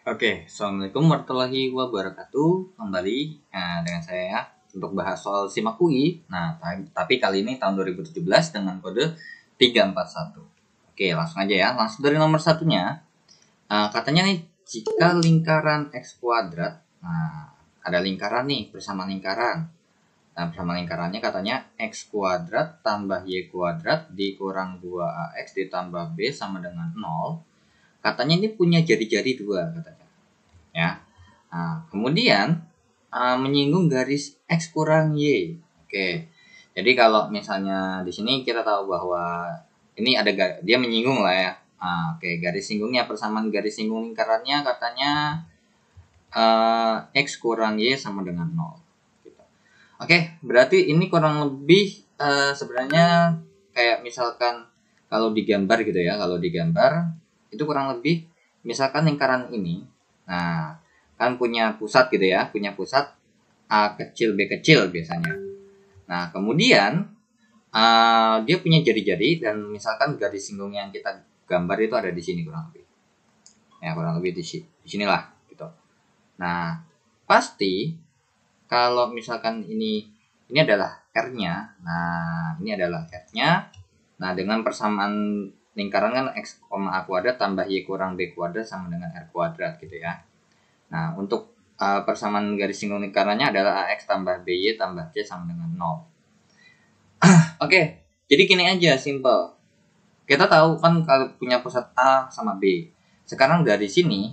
Oke, Assalamualaikum warahmatullahi wabarakatuh. Kembali dengan saya ya, untuk bahas soal SIMAK UI. Nah, tapi kali ini tahun 2017 dengan kode 341. Oke, langsung aja ya. Langsung dari nomor satunya. Katanya nih, jika lingkaran X kuadrat. Nah, ada lingkaran nih, bersama lingkaran. Nah, bersama lingkarannya katanya X kuadrat tambah Y kuadrat dikurang 2AX ditambah B sama dengan 0. Katanya ini punya jari-jari dua katanya. Ya. Nah, kemudian menyinggung garis X kurang Y. Oke. Jadi kalau misalnya di sini kita tahu bahwa ini ada dia menyinggung lah ya. Oke, garis singgungnya persamaan garis singgung lingkarannya katanya X kurang Y sama dengan 0. Gitu. Oke, berarti ini kurang lebih sebenarnya kayak misalkan kalau digambar gitu ya. Kalau digambar itu kurang lebih misalkan lingkaran ini. Nah, kan punya pusat gitu ya, punya pusat A kecil B kecil biasanya. Nah, kemudian dia punya jari-jari dan misalkan garis singgung yang kita gambar itu ada di sini kurang lebih. Ya, kurang lebih di sinilah gitu. Nah, pasti kalau misalkan ini adalah R-nya. Nah, ini adalah R-nya. Nah, dengan persamaan lingkaran kan X, A kuadrat tambah Y kurang B kuadrat sama dengan R kuadrat gitu ya. Nah, untuk persamaan garis singgung lingkarannya adalah AX tambah BY tambah C sama dengan 0. Oke, jadi gini aja, simple. Kita tahu kan kalau punya pusat A sama B. Sekarang dari sini,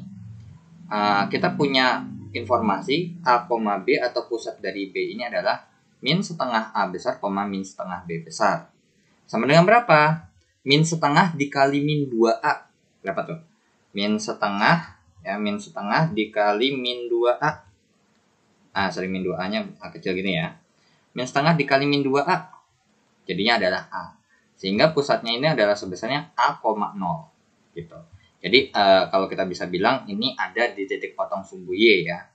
kita punya informasi A, B atau pusat dari B ini adalah min setengah A besar, min setengah B besar. Sama dengan berapa? Min setengah dikali min 2A. Berapa tuh? Min setengah dikali min 2A. Min 2A-nya A kecil gini ya. Min setengah dikali min 2A. Jadinya adalah A. Sehingga pusatnya ini adalah sebesarnya A, 0. Gitu. Jadi kalau kita bisa bilang ini ada di titik potong sumbu Y ya.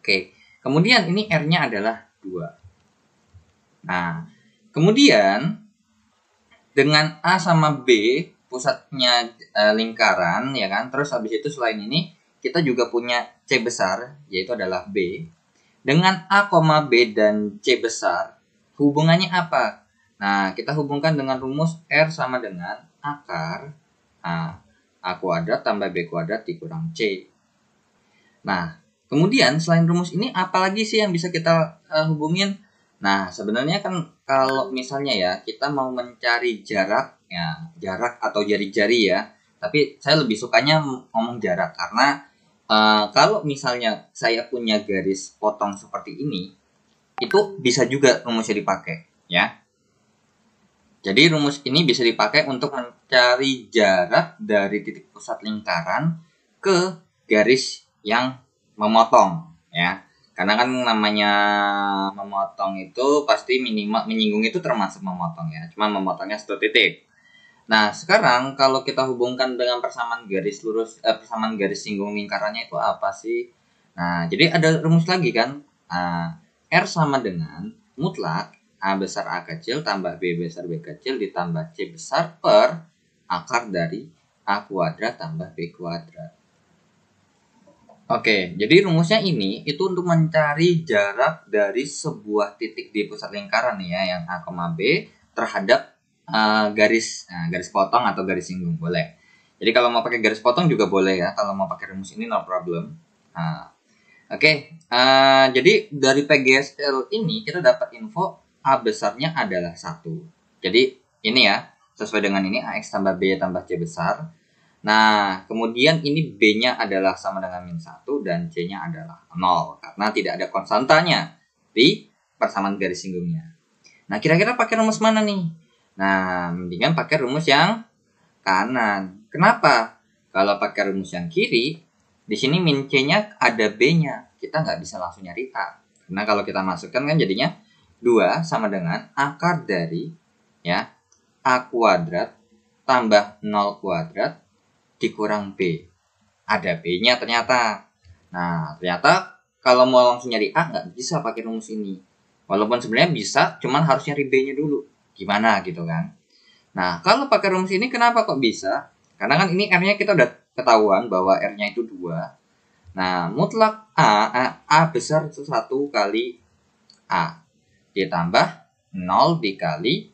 Oke. Kemudian ini R-nya adalah 2. Nah, kemudian dengan A sama B pusatnya lingkaran ya kan. Terus habis itu selain ini kita juga punya C besar yaitu adalah B. Dengan A, B dan C besar hubungannya apa? Nah, kita hubungkan dengan rumus R sama dengan akar A kuadrat tambah B kuadrat dikurang C. Nah, kemudian selain rumus ini apalagi sih yang bisa kita hubungin? Nah, sebenarnya kan kalau misalnya ya kita mau mencari jarak atau jari-jari ya. Tapi saya lebih sukanya ngomong jarak karena kalau misalnya saya punya garis potong seperti ini, itu bisa juga rumusnya dipakai ya. Jadi rumus ini bisa dipakai untuk mencari jarak dari titik pusat lingkaran ke garis yang memotong ya. Karena kan namanya memotong itu pasti minimal menyinggung itu termasuk memotong ya. Cuma memotongnya satu titik. Nah, sekarang kalau kita hubungkan dengan persamaan garis lurus persamaan garis singgung lingkarannya itu apa sih? Nah, jadi ada rumus lagi kan. R sama dengan mutlak A besar A kecil tambah B besar B kecil ditambah C besar per akar dari A kuadrat tambah B kuadrat. Oke, jadi rumusnya ini itu untuk mencari jarak dari sebuah titik di pusat lingkaran nih ya, yang A, B terhadap garis potong atau garis singgung boleh. Jadi kalau mau pakai garis potong juga boleh ya, kalau mau pakai rumus ini no problem. Oke, jadi dari PGSL ini kita dapat info A besarnya adalah 1. Jadi ini ya, sesuai dengan ini AX tambah B tambah C besar. Nah, kemudian ini B-nya adalah sama dengan min 1 dan C-nya adalah 0 karena tidak ada konstantanya di persamaan garis singgungnya. Nah, kira-kira pakai rumus mana nih? Nah, mendingan pakai rumus yang kanan. Kenapa? Kalau pakai rumus yang kiri, di sini min C-nya ada B-nya. Kita nggak bisa langsung nyari A. Karena kalau kita masukkan kan jadinya 2 sama dengan akar dari ya A kuadrat tambah 0 kuadrat dikurang B. Ada B-nya ternyata. Nah, ternyata kalau mau langsung nyari A nggak bisa pakai rumus ini. Walaupun sebenarnya bisa, cuman harus nyari B-nya dulu. Gimana gitu kan. Nah, kalau pakai rumus ini kenapa kok bisa? Karena kan ini R-nya kita udah ketahuan bahwa R-nya itu 2. Nah, mutlak A besar itu 1 kali A ditambah 0 dikali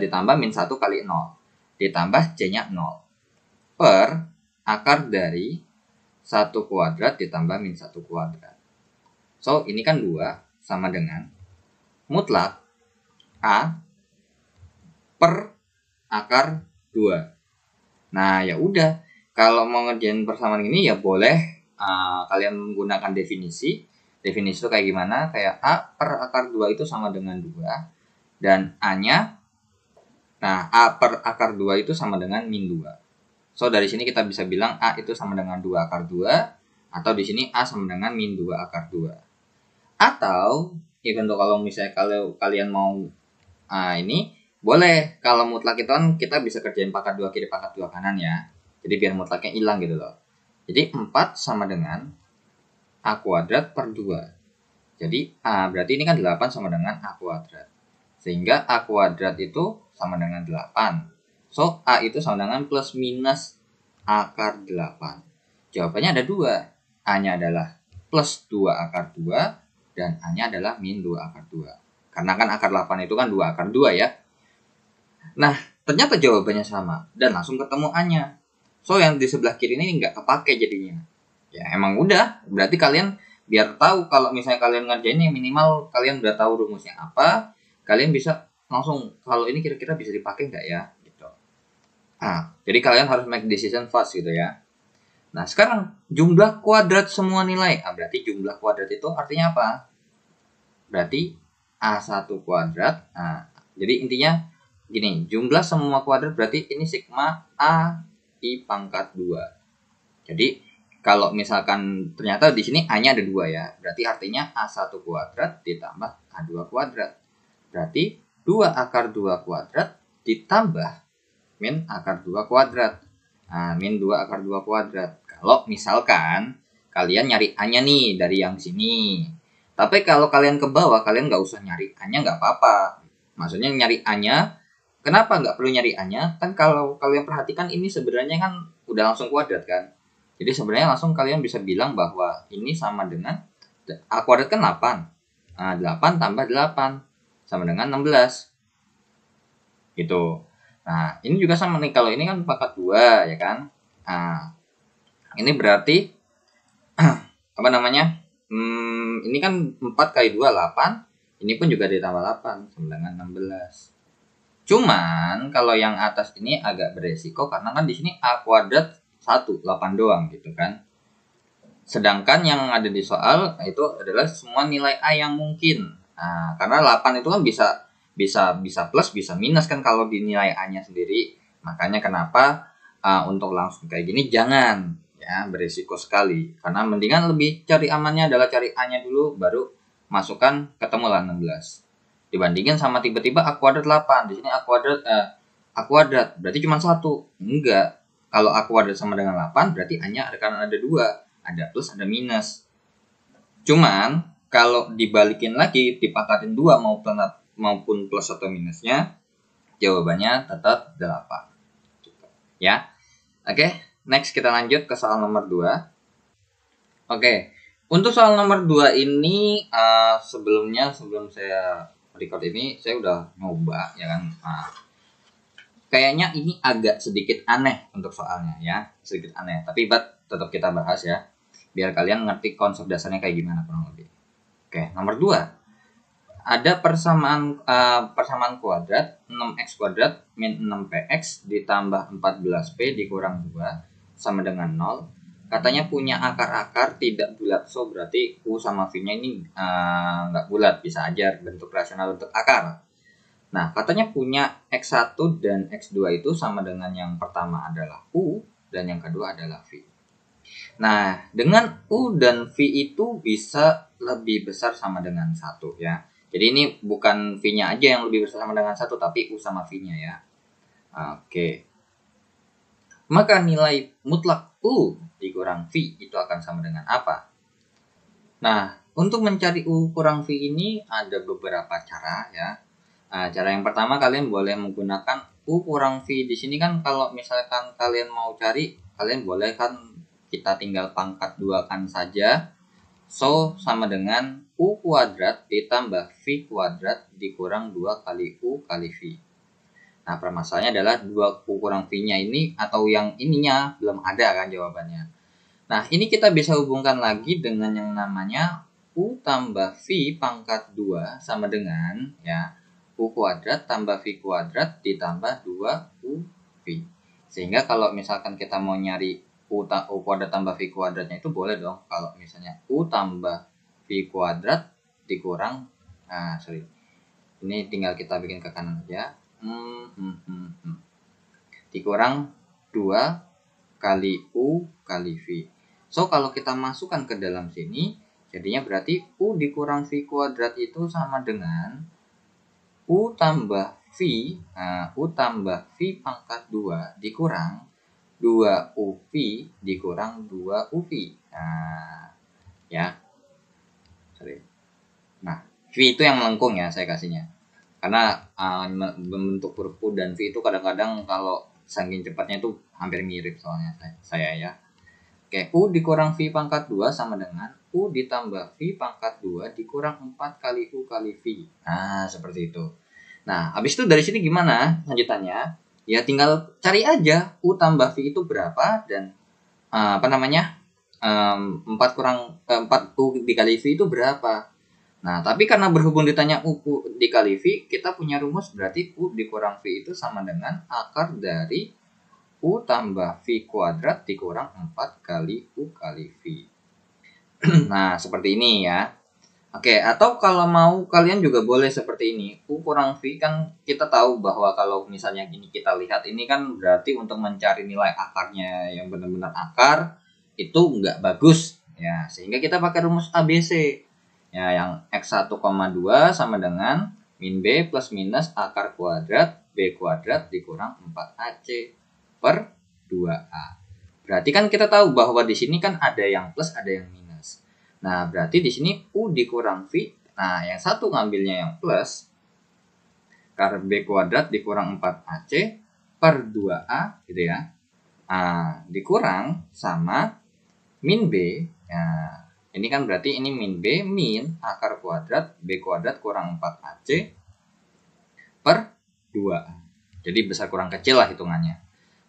ditambah min 1 kali 0 ditambah C-nya 0 per akar dari 1 kuadrat ditambah min 1 kuadrat. So, ini kan 2 sama dengan mutlak A per akar 2. Nah, ya udah. Kalau mau ngerjain persamaan ini ya boleh kalian menggunakan definisi. Definisi itu kayak gimana? Kayak A per akar 2 itu sama dengan 2. Dan A-nya, nah A per akar 2 itu sama dengan min 2. So, dari sini kita bisa bilang A itu sama dengan 2 akar 2. Atau di sini A sama dengan min 2 akar 2. Atau, even kalau misalnya kalau kalian mau ini, boleh. Kalau mutlak itu kan kita bisa kerjain pangkat 2 kiri, pangkat 2 kanan ya. Jadi biar mutlaknya hilang gitu loh. Jadi 4 sama dengan A kuadrat per 2. Jadi berarti ini kan 8 sama dengan A kuadrat. Sehingga A kuadrat itu sama dengan 8. So, A itu sama dengan plus minus akar 8. Jawabannya ada 2. A-nya adalah plus 2 akar 2 dan A-nya adalah min 2 akar 2. Karena kan akar 8 itu kan 2 akar 2 ya. Nah, ternyata jawabannya sama dan langsung ketemu A-nya. So, yang di sebelah kiri ini nggak kepake jadinya. Ya, emang udah. Berarti kalian biar tahu kalau misalnya kalian ngerjainnya minimal kalian udah tahu rumusnya apa. Kalian bisa langsung, kalau ini kira-kira bisa dipakai nggak ya? Gitu. Jadi kalian harus make decision fast gitu ya. Nah, sekarang jumlah kuadrat semua nilai. Berarti jumlah kuadrat itu artinya apa? Berarti A1 kuadrat. Jadi intinya gini, jumlah semua kuadrat berarti ini sigma A I pangkat 2. Jadi kalau misalkan ternyata di sini A-nya ada 2 ya, berarti artinya A1 kuadrat ditambah A2 kuadrat. Berarti 2 akar 2 kuadrat ditambah min akar 2 kuadrat. Min 2 akar 2 kuadrat. Kalau misalkan kalian nyari A-nya nih dari yang sini. Tapi kalau kalian ke bawah, kalian nggak usah nyari A-nya, nggak apa-apa. Maksudnya nyari A-nya, kenapa nggak perlu nyari A-nya? Kan kalau kalian perhatikan ini sebenarnya kan udah langsung kuadrat kan. Jadi sebenarnya langsung kalian bisa bilang bahwa ini sama dengan A kuadrat kan 8. 8 tambah 8 sama dengan 16. Gitu. Nah, ini juga sama nih. Kalau ini kan pangkat 2 ya kan. Ini berarti apa namanya? Ini kan 4 kali 2 8. Ini pun juga ditambah 8 sama dengan 16. Cuman kalau yang atas ini agak beresiko karena kan di sini A kuadrat 1, 8 doang gitu kan. Sedangkan yang ada di soal itu adalah semua nilai A yang mungkin. Karena 8 itu kan bisa plus, bisa minus kan kalau di nilai A-nya sendiri. Makanya kenapa untuk langsung kayak gini jangan ya, beresiko sekali. Karena mendingan lebih cari amannya adalah cari A-nya dulu baru masukkan ketemulah 16. Dibandingin sama tiba-tiba A kuadrat 8. Di sini A kuadrat berarti cuma 1. Enggak. Kalau A kuadrat sama dengan 8 berarti A-nya ada 2. Ada plus, ada minus. Cuman kalau dibalikin lagi, dipangkatin 2 maupun plus atau minusnya, jawabannya tetap 8. Ya. Oke, next kita lanjut ke soal nomor 2. Oke. Untuk soal nomor 2 ini sebelum saya record ini saya udah nyoba ya kan. Kayaknya ini agak sedikit aneh untuk soalnya ya, sedikit aneh. Tapi tetap kita bahas ya, biar kalian ngerti konsep dasarnya kayak gimana kurang lebih. Oke, nomor 2. Ada persamaan kuadrat 6x kuadrat min 6px ditambah 14p dikurang 2 sama dengan 0. Katanya punya akar-akar tidak bulat. So berarti U sama V-nya ini nggak bulat, bisa aja bentuk rasional bentuk akar. Nah, katanya punya X1 dan X2 itu sama dengan yang pertama adalah U dan yang kedua adalah V. Nah, dengan U dan V itu bisa lebih besar sama dengan 1 ya. Jadi ini bukan V-nya aja yang lebih besar sama dengan 1, tapi U sama V-nya ya. Oke. Maka nilai mutlak U dikurang V itu akan sama dengan apa? Nah, untuk mencari U kurang V ini ada beberapa cara ya. Cara yang pertama kalian boleh menggunakan U kurang V. Di sini kan kalau misalkan kalian mau cari kalian boleh kan kita tinggal pangkat 2 kan saja. So sama dengan U kuadrat ditambah V kuadrat dikurang 2 kali U kali V. Nah permasalahannya adalah 2 U kurang V nya ini atau yang ininya belum ada kan jawabannya. Nah ini kita bisa hubungkan lagi dengan yang namanya U tambah V pangkat 2 sama dengan ya U kuadrat tambah V kuadrat ditambah 2 UV. Sehingga kalau misalkan kita mau nyari U kuadrat tambah V kuadratnya itu boleh dong. Kalau misalnya U tambah V kuadrat dikurang, ini tinggal kita bikin ke kanan aja. Dikurang 2 kali U kali V. So kalau kita masukkan ke dalam sini, jadinya berarti U dikurang V kuadrat itu sama dengan U tambah V, U tambah V pangkat 2 dikurang 2UV dikurang 2UV. Ya. Sorry. Nah, V itu yang melengkung ya saya kasihnya. Karena bentuk huruf U dan V itu kadang-kadang kalau saking cepatnya itu hampir mirip soalnya saya ya. Oke, U dikurang V pangkat 2 sama dengan U ditambah V pangkat 2 dikurang 4 kali U kali V. Nah, seperti itu. Nah, habis itu dari sini gimana lanjutannya? Ya tinggal cari aja U tambah V itu berapa dan 4 U dikali V itu berapa. Nah, tapi karena berhubung ditanya U dikali V, kita punya rumus berarti U dikurang V itu sama dengan akar dari U tambah V kuadrat dikurang 4 kali U kali V. Nah, seperti ini ya. Oke, atau kalau mau kalian juga boleh seperti ini. U kurang V kan kita tahu bahwa kalau misalnya ini kita lihat ini kan berarti untuk mencari nilai akarnya yang benar-benar akar itu nggak bagus ya. Sehingga kita pakai rumus ABC. Ya, yang X1,2 sama dengan min B plus minus akar kuadrat B kuadrat dikurang 4AC per 2A. Berarti kan kita tahu bahwa di sini kan ada yang plus, ada yang minus. Nah, berarti di sini U dikurang V. Nah, yang satu ngambilnya yang plus. Akar B kuadrat dikurang 4AC per 2A gitu ya. Nah, dikurang sama min B. Nah, ini kan berarti ini min B min akar kuadrat B kuadrat kurang 4AC per 2A. Jadi besar kurang kecil lah hitungannya.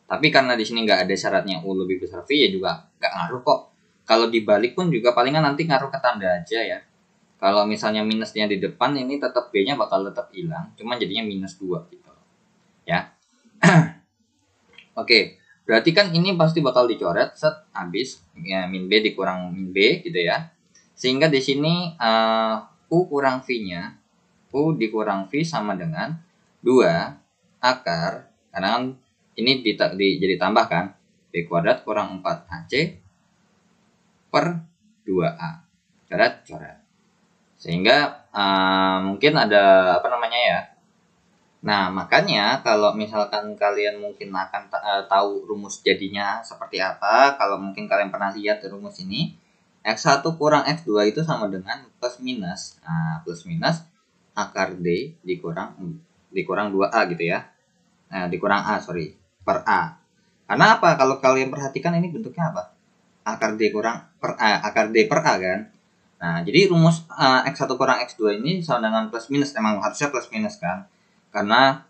Tapi karena di sini nggak ada syaratnya U lebih besar V ya juga nggak ngaruh kok. Kalau dibalik pun juga palingan nanti ngaruh ke tanda aja ya. Kalau misalnya minusnya di depan ini tetap B-nya bakal tetap hilang, cuma jadinya minus 2 gitu. Ya. Oke, berarti kan ini pasti bakal dicoret set habis ya, min B dikurang min B gitu ya. Sehingga di sini U kurang V-nya U dikurang V sama dengan 2 akar karena kan ini jadi tambahkan B kuadrat kurang 4AC per 2A. Coret. Sehingga mungkin ada ya. Nah, makanya kalau misalkan kalian mungkin akan tahu rumus jadinya seperti apa, kalau mungkin kalian pernah lihat rumus ini, X1 kurang X2 itu sama dengan plus minus. Nah, plus minus akar D dikurang 2A gitu ya. Nah, dikurang A, per A. Karena apa? Kalau kalian perhatikan ini bentuknya apa? Akar D kurang per A, akar D per A kan. Nah, jadi rumus X1 kurang X2 ini sama dengan plus minus, emang harusnya plus minus kan. Karena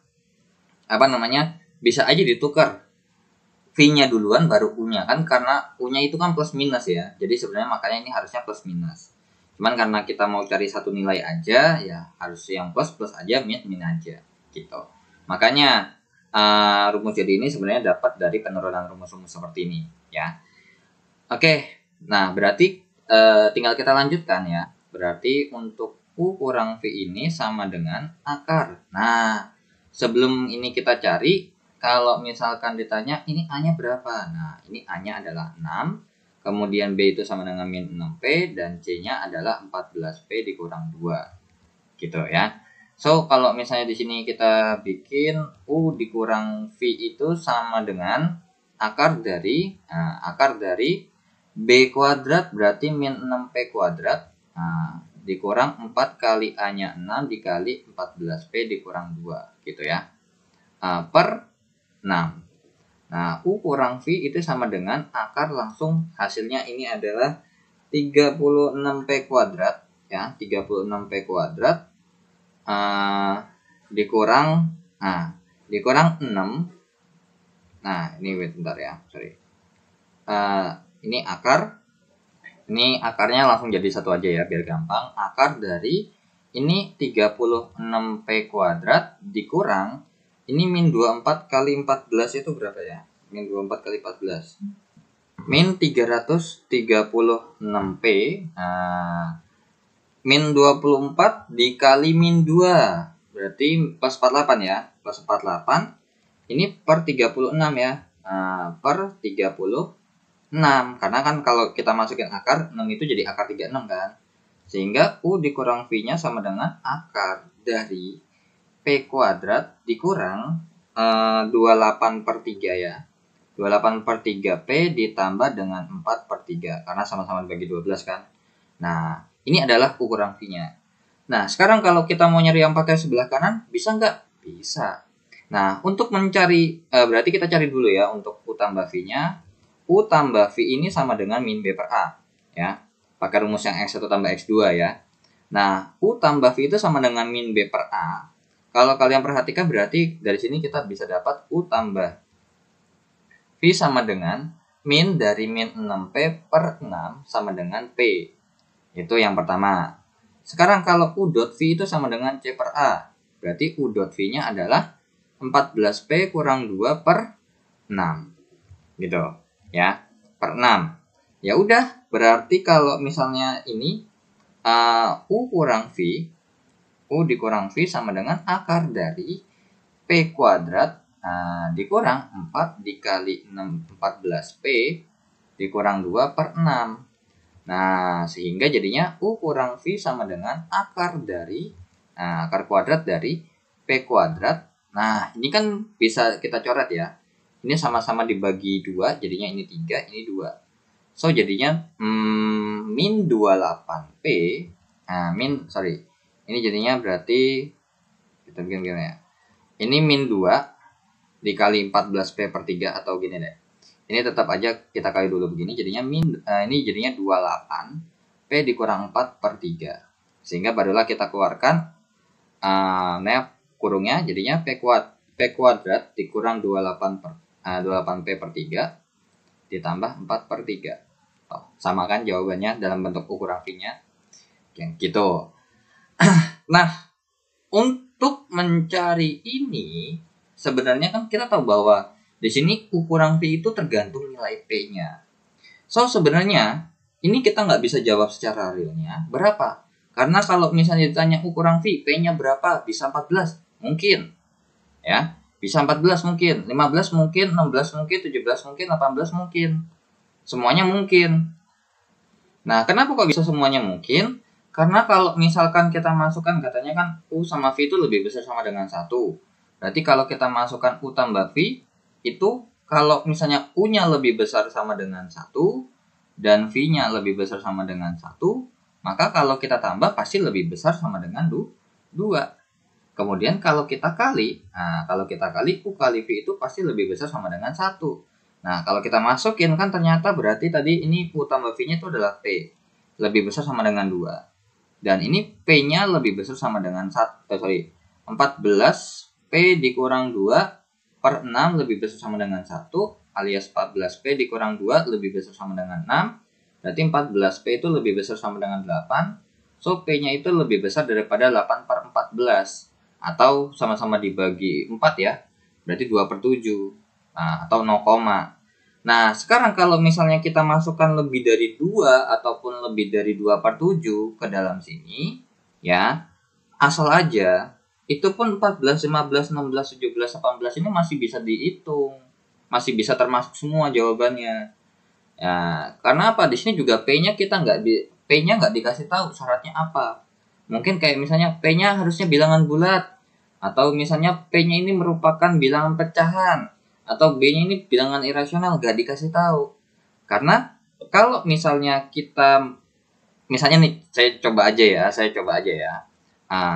bisa aja ditukar. V-nya duluan baru U-nya kan, karena U-nya itu kan plus minus ya. Jadi sebenarnya makanya ini harusnya plus minus. Cuman karena kita mau cari satu nilai aja ya harus yang plus aja, min aja gitu. Makanya rumus jadi ini sebenarnya dapat dari penurunan rumus-rumus seperti ini ya. Oke, nah berarti tinggal kita lanjutkan ya. Berarti untuk U kurang V ini sama dengan akar. Nah, sebelum ini kita cari, kalau misalkan ditanya ini A-nya berapa? Nah, ini A-nya adalah 6, kemudian B itu sama dengan min 6P, dan C-nya adalah 14P dikurang 2. Gitu ya. So, kalau misalnya di sini kita bikin U dikurang V itu sama dengan akar dari B kuadrat berarti min 6P kuadrat dikurang 4 kali A-nya 6 dikali 14P dikurang 2 gitu ya, per 6. Nah, U kurang V itu sama dengan akar langsung hasilnya ini adalah 3 langsung hasilnya ini adalah 36P kuadrat ya, 36P kuadrat dikurang 6. Nah, ini bentar ya, sorry. Ini akarnya langsung jadi satu aja ya biar gampang. Akar dari ini 36P kuadrat dikurang ini min 24 kali 14 itu berapa ya? Min 24 kali 14. Min 336P. Min 24 dikali min 2. Berarti plus 48 ya. Plus 48. Ini per 36 ya. Per 36. Karena kan kalau kita masukin akar, 6 itu jadi akar 36 kan. Sehingga U dikurang V-nya sama dengan akar dari P kuadrat dikurang 28 per 3 ya. 28 per 3P ditambah dengan 4 per 3. Karena sama-sama dibagi 12 kan. Nah, ini adalah U kurang V-nya. Nah, sekarang kalau kita mau nyari yang pakai sebelah kanan, bisa nggak? Bisa. Nah, untuk mencari, berarti kita cari dulu ya untuk U tambah V-nya. U tambah V ini sama dengan min B per A. Ya, pakai rumus yang X1 tambah X2 ya. Nah, U tambah V itu sama dengan min B per A. Kalau kalian perhatikan berarti dari sini kita bisa dapat U tambah V sama dengan min dari min 6P per 6 sama dengan P. Itu yang pertama. Sekarang kalau U dot V itu sama dengan C per A. Berarti U dot V-nya adalah 14P kurang 2 per 6. Gitu. Ya. Per 6. Ya udah. Berarti kalau misalnya ini U kurang V. U dikurang V sama dengan akar dari P kuadrat dikurang 4 dikali 6 14P dikurang 2 per 6. Nah, sehingga jadinya U kurang V sama dengan akar dari akar kuadrat dari P kuadrat. Nah, ini kan bisa kita coret ya. Ini sama-sama dibagi 2, jadinya ini 3, ini 2. So, jadinya min 28P. Ini jadinya berarti kita bikin gini ya. Ini min 2 dikali 14P per 3 atau gini deh. Ini tetap aja kita kali dulu begini, jadinya ini jadinya 28 P dikurang 4 per 3. Sehingga barulah kita keluarkan kurungnya, jadinya P kuadrat dikurang 28P per 3 ditambah 4 per 3. Sama kan jawabannya dalam bentuk ukuran V-nya. Gitu. Nah, untuk mencari ini sebenarnya kan kita tahu bahwa di sini U kurang V itu tergantung nilai P-nya. So, sebenarnya ini kita nggak bisa jawab secara realnya berapa. Karena kalau misalnya ditanya U kurang V, P-nya berapa? Bisa 14? Mungkin. Ya, bisa 14 mungkin, 15 mungkin, 16 mungkin, 17 mungkin, 18 mungkin. Semuanya mungkin. Nah, kenapa kok bisa semuanya mungkin? Karena kalau misalkan kita masukkan, katanya kan U sama V itu lebih besar sama dengan 1. Berarti kalau kita masukkan U tambah V, itu kalau misalnya U-nya lebih besar sama dengan 1, dan V-nya lebih besar sama dengan 1, maka kalau kita tambah pasti lebih besar sama dengan 2. Kemudian kalau kita kali, U kali V itu pasti lebih besar sama dengan 1. Nah, kalau kita masukin kan ternyata berarti tadi ini U tambah V-nya itu adalah P. Lebih besar sama dengan 2. Dan ini P-nya lebih besar sama dengan 14P dikurang 2 per 6 lebih besar sama dengan 1, alias 14P dikurang 2 lebih besar sama dengan 6. Berarti 14P itu lebih besar sama dengan 8. So, P-nya itu lebih besar daripada 8 per 14. Atau sama-sama dibagi 4 ya. Berarti 2 per 7. Atau 0, nah, sekarang kalau misalnya kita masukkan lebih dari 2 ataupun lebih dari 2 per 7 ke dalam sini, ya, asal aja, itu pun 14, 15, 16, 17, 18 ini masih bisa dihitung. Masih bisa termasuk semua jawabannya. Ya, karena apa? Di sini juga P-nya P-nya nggak dikasih tahu syaratnya apa. Mungkin kayak misalnya P-nya harusnya bilangan bulat. Atau misalnya P-nya ini merupakan bilangan pecahan. Atau B-nya ini bilangan irasional, gak dikasih tahu. Karena kalau misalnya misalnya nih, saya coba aja ya.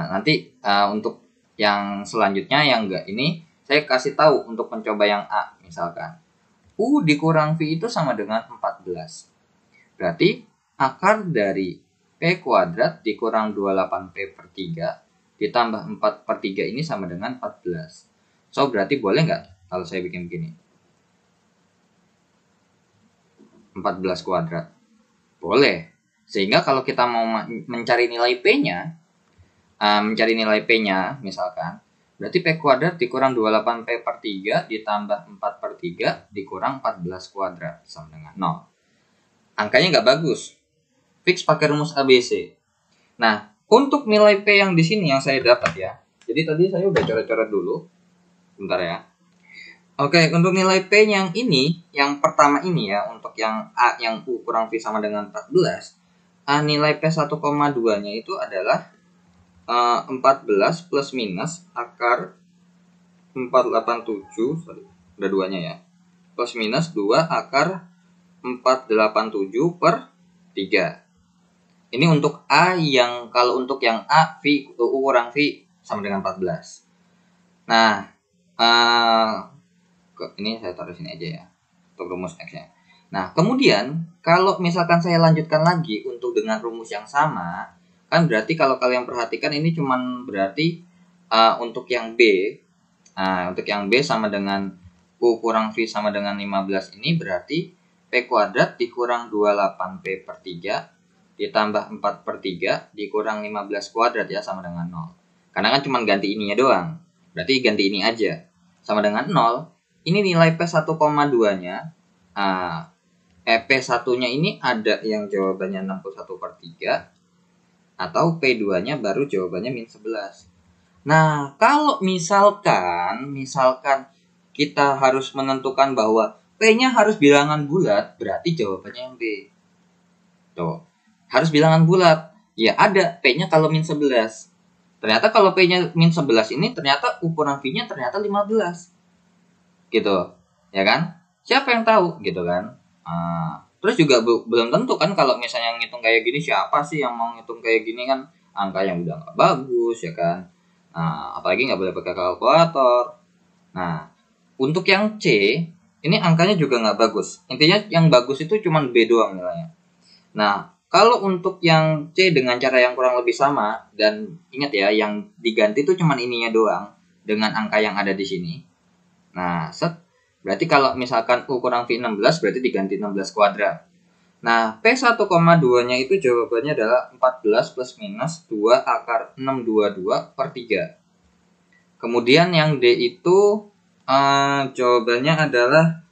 Nanti untuk yang selanjutnya yang enggak ini, saya kasih tahu untuk mencoba yang A. misalkan U dikurang V itu sama dengan 14. Berarti akar dari P kuadrat dikurang 28P per 3 ditambah 4 per 3 ini sama dengan 14. So, berarti boleh nggak kalau saya bikin begini? 14 kuadrat. Boleh. Sehingga kalau kita mau mencari nilai P-nya, misalkan, berarti P kuadrat dikurang 28P per 3 ditambah 4 per 3 dikurang 14 kuadrat sama dengan 0. Angkanya nggak bagus. Fix pakai rumus ABC. Nah, untuk nilai P yang di sini yang saya dapat ya. Jadi tadi saya udah coret-coret dulu. Bentar ya. Oke, untuk nilai P yang ini, yang pertama ini ya, untuk yang A yang U kurang V sama dengan 14, nilai P 1,2-nya itu adalah 14 plus minus akar 487, sorry, udah duanya ya, plus minus 2 akar 487 per 3. Ini untuk A yang, kalau untuk yang A, V, U kurang V sama dengan 14. Nah, ini saya taruh sini aja ya, untuk rumus X-nya. Nah, kemudian, kalau misalkan saya lanjutkan lagi untuk dengan rumus yang sama, kan berarti kalau kalian perhatikan ini cuman berarti untuk yang B, untuk yang B sama dengan U kurang V sama dengan 15 ini berarti P kuadrat dikurang 28P per 3 ditambah 4 per 3 dikurang 15 kuadrat ya sama dengan 0. Karena kan cuma ganti ininya doang. Berarti ganti ini aja. Sama dengan 0. Ini nilai P 1,2-nya. P1-nya ini ada yang jawabannya 61 per 3. Atau P2-nya baru jawabannya min 11. Nah, kalau misalkan kita harus menentukan bahwa P-nya harus bilangan bulat, berarti jawabannya yang B. Tuh, harus bilangan bulat. Ya ada, P-nya kalau min 11. Ternyata kalau P-nya min 11 ini, ternyata ukuran V-nya ternyata 15. Gitu, ya kan? Siapa yang tahu, gitu kan? Terus juga belum tentu kan kalau misalnya ngitung kayak gini, siapa sih yang mau ngitung kayak gini kan? Angka yang udah nggak bagus, ya kan? Apalagi nggak boleh pakai kalkulator. Nah, untuk yang C, ini angkanya juga nggak bagus. Intinya yang bagus itu cuma B doang nilainya. Nah, kalau untuk yang C dengan cara yang kurang lebih sama, dan ingat ya, yang diganti itu cuma ininya doang, dengan angka yang ada di sini. Nah, berarti kalau misalkan U kurang V 16, berarti diganti 16 kuadrat. Nah, P 1,2-nya itu jawabannya adalah 14 plus minus 2 akar 622 per 3. Kemudian yang D itu jawabannya adalah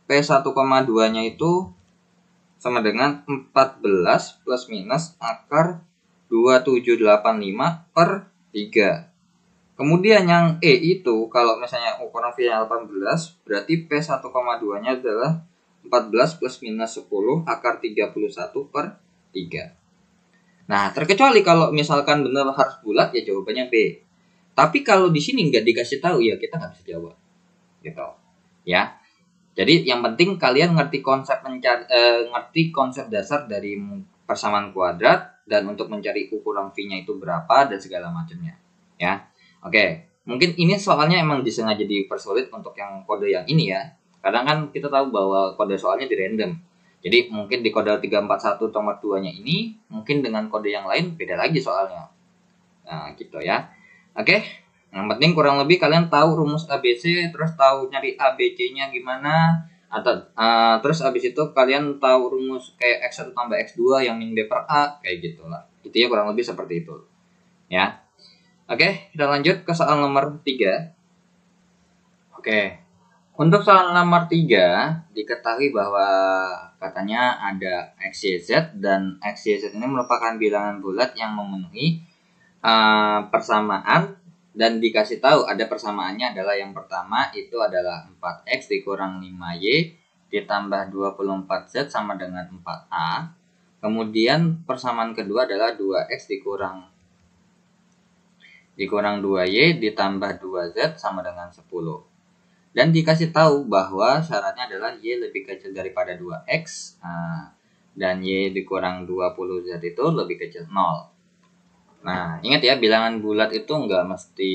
P 1,2-nya itu sama dengan 14 plus minus akar 2785 per 3. Kemudian yang E itu kalau misalnya ukuran V-nya 18, berarti P 1,2-nya adalah 14 plus minus 10 akar 31 per 3. Nah, terkecuali kalau misalkan benar harus bulat, ya jawabannya B. Tapi kalau di sini nggak dikasih tahu, ya kita nggak bisa jawab. Gitu. Ya. Jadi yang penting kalian ngerti konsep dasar dari persamaan kuadrat dan untuk mencari ukuran V-nya itu berapa dan segala macamnya. Ya. Oke, mungkin ini soalnya emang disengaja dipersulit untuk yang kode yang ini ya. Kadang kan kita tahu bahwa kode soalnya di random. Jadi mungkin di kode 341 nomor 2-nya ini mungkin dengan kode yang lain beda lagi soalnya. Nah, gitu ya. Oke, yang penting kurang lebih kalian tahu rumus ABC, terus tahu nyari ABC-nya gimana, atau terus abis itu kalian tahu rumus kayak X1 tambah X2 yang min B per A, kayak gitulah. Itu ya kurang lebih seperti itu. Ya. Oke, kita lanjut ke soal nomor 3. Oke. Untuk soal nomor 3, diketahui bahwa katanya ada X, Y, Z, dan X, Y, Z ini merupakan bilangan bulat yang memenuhi persamaan, dan dikasih tahu ada persamaannya adalah yang pertama itu adalah 4X dikurang 5Y ditambah 24Z sama dengan 4A. Kemudian persamaan kedua adalah 2X dikurang 2Y ditambah 2Z sama dengan 10. Dan dikasih tahu bahwa syaratnya adalah Y lebih kecil daripada 2X, dan Y dikurang 20Z itu lebih kecil 0. Nah, ingat ya, bilangan bulat itu nggak mesti...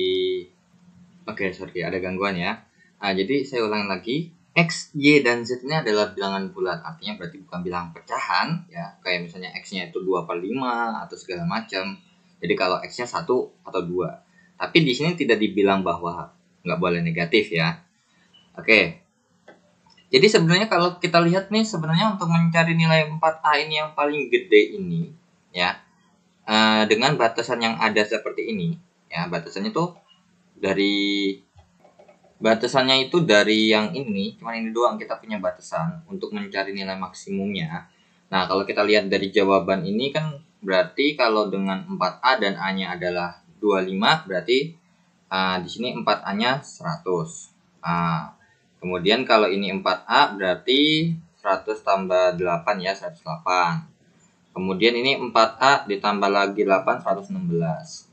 Oke, sorry, ada gangguan ya. Jadi saya ulang lagi. X, Y, dan Z ini adalah bilangan bulat. Artinya berarti bukan bilangan pecahan ya. Kayak misalnya X-nya itu 2/5 atau segala macam. Jadi kalau X-nya 1 atau 2. Tapi di sini tidak dibilang bahwa nggak boleh negatif ya. Oke. Jadi sebenarnya kalau kita lihat nih, sebenarnya untuk mencari nilai 4A ini yang paling gede ini ya, dengan batasan yang ada seperti ini ya, batasannya itu dari yang ini, cuma ini doang kita punya batasan untuk mencari nilai maksimumnya. Nah, kalau kita lihat dari jawaban ini kan berarti kalau dengan 4A dan A-nya adalah 25, berarti di sini 4A-nya 100. Kemudian kalau ini 4A berarti 100 tambah 8 ya, 108. Kemudian ini 4A ditambah lagi 8, 116.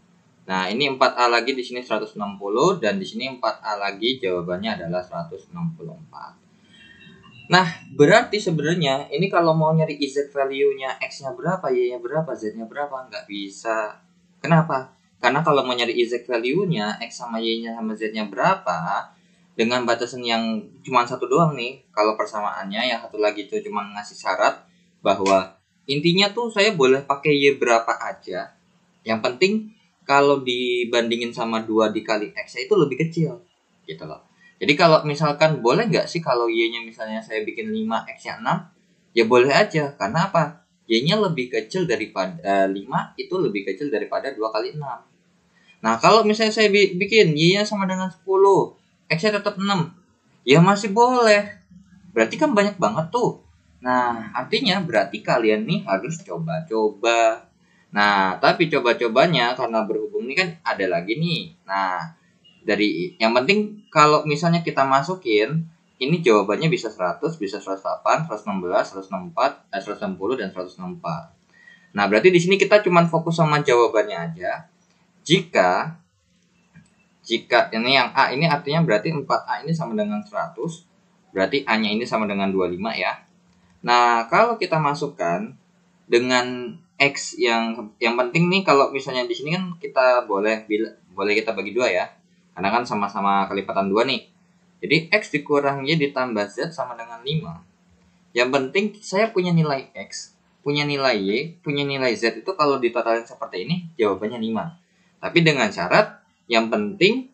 Nah, ini 4A lagi di sini 160 dan di sini 4A lagi jawabannya adalah 164. Nah, berarti sebenarnya ini kalau mau nyari Z value-nya X-nya berapa, Y-nya berapa, Z-nya berapa, nggak bisa. Kenapa? Karena kalau mau nyari Z value-nya X sama Y-nya sama Z-nya berapa, dengan batasan yang cuma satu doang nih, kalau persamaannya yang satu lagi itu cuma ngasih syarat bahwa intinya tuh saya boleh pakai Y berapa aja. Yang penting kalau dibandingin sama 2 dikali X itu lebih kecil gitu loh. Jadi kalau misalkan boleh nggak sih kalau Y-nya misalnya saya bikin 5, X-nya 6, ya boleh aja. Karena apa? Y-nya lebih kecil daripada 5 itu lebih kecil daripada 2 kali 6. Nah, kalau misalnya saya bikin Y-nya sama dengan 10, X-nya tetap 6, ya masih boleh. Berarti kan banyak banget tuh. Nah, artinya berarti kalian nih harus coba-coba. Nah, tapi coba-cobanya karena berhubung ini kan ada lagi nih. Nah, dari yang penting kalau misalnya kita masukin, ini jawabannya bisa 100, bisa 108, 116, 164, 160 dan 164. Nah, berarti di sini kita cuma fokus sama jawabannya aja. Jika ini yang A ini artinya berarti 4A ini sama dengan 100, berarti A-nya ini sama dengan 25 ya. Nah, kalau kita masukkan dengan X yang penting nih kalau misalnya di sini kan kita boleh kita bagi 2 ya. Karena kan sama-sama kelipatan 2 nih. Jadi X dikurang Y ditambah Z sama dengan 5. Yang penting saya punya nilai X, punya nilai Y, punya nilai Z itu kalau ditotalin seperti ini jawabannya 5. Tapi dengan syarat yang penting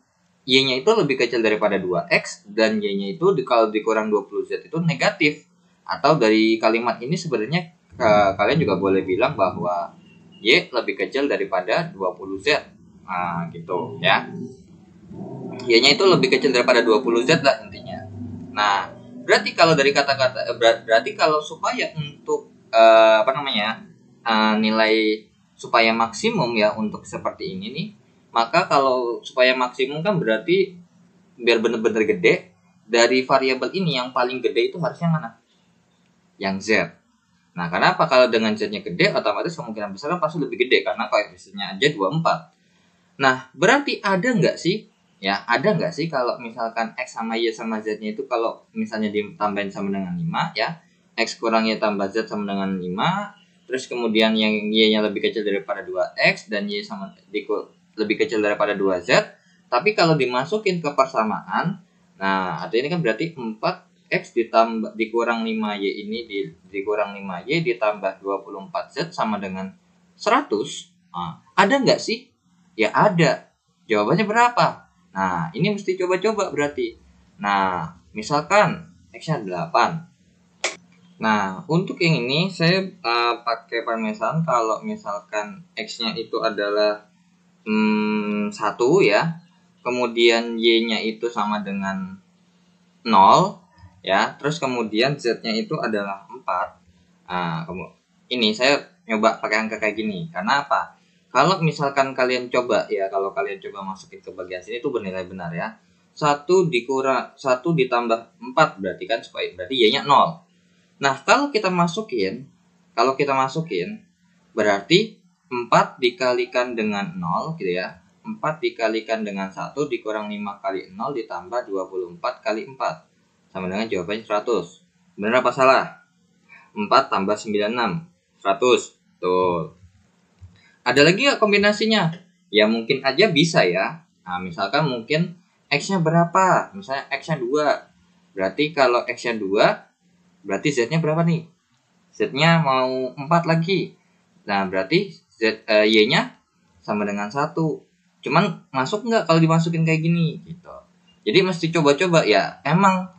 Y-nya itu lebih kecil daripada 2X dan Y-nya itu kalau dikurang 20Z itu negatif. Atau dari kalimat ini sebenarnya kalian juga boleh bilang bahwa Y lebih kecil daripada 20Z. Nah, gitu ya. Y-nya itu lebih kecil daripada 20Z lah intinya. Nah, berarti kalau dari kata-kata berarti kalau supaya untuk nilai supaya maksimum ya untuk seperti ini nih, maka kalau supaya maksimum kan berarti biar benar-benar gede dari variabel ini yang paling gede itu harusnya mana? Yang Z. Nah, kenapa? Kalau dengan Z-nya gede, otomatis kemungkinan besar kan pasti lebih gede karena koefisiennya aja 24. Nah, berarti ada nggak sih? Ya, ada nggak sih kalau misalkan X sama Y sama Z-nya itu kalau misalnya ditambahin sama dengan 5 ya, X kurang Y tambah Z sama dengan 5, terus kemudian yang Y-nya lebih kecil daripada 2X dan Y sama lebih kecil daripada 2Z, tapi kalau dimasukin ke persamaan, nah artinya ini kan berarti 4X dikurang 5Y ini dikurang 5Y ditambah 24Z sama dengan 100. Nah, ada nggak sih? Ya ada. Jawabannya berapa? Nah, ini mesti coba-coba berarti. Nah, misalkan X-nya 8. Nah, untuk yang ini saya pakai permisalan kalau misalkan X-nya itu adalah 1 ya. Kemudian Y-nya itu sama dengan 0 ya. Terus kemudian Z-nya itu adalah 4. Nah, ini saya nyoba pakai angka kayak gini. Karena apa? Kalau misalkan kalian coba ya, kalau kalian coba masukin ke bagian sini itu bernilai benar ya. 1 ditambah 4 berarti kan berarti Y-nya 0. Nah, kalau kita masukin berarti 4 dikalikan dengan 0 gitu ya. 4 dikalikan dengan 1 dikurang 5 kali 0 ditambah 24 kali 4. Sama dengan jawabannya 100. Benar apa salah? 4 tambah 96, 100. Tuh. Ada lagi nggak kombinasinya? Ya mungkin aja bisa ya. Nah, misalkan mungkin X-nya berapa? Misalnya X-nya 2. Berarti kalau X-nya 2, berarti Z-nya berapa nih? Z-nya mau 4 lagi. Nah, berarti Y-nya sama dengan 1. Cuman masuk nggak kalau dimasukin kayak gini? Gitu. Jadi mesti coba-coba ya. Emang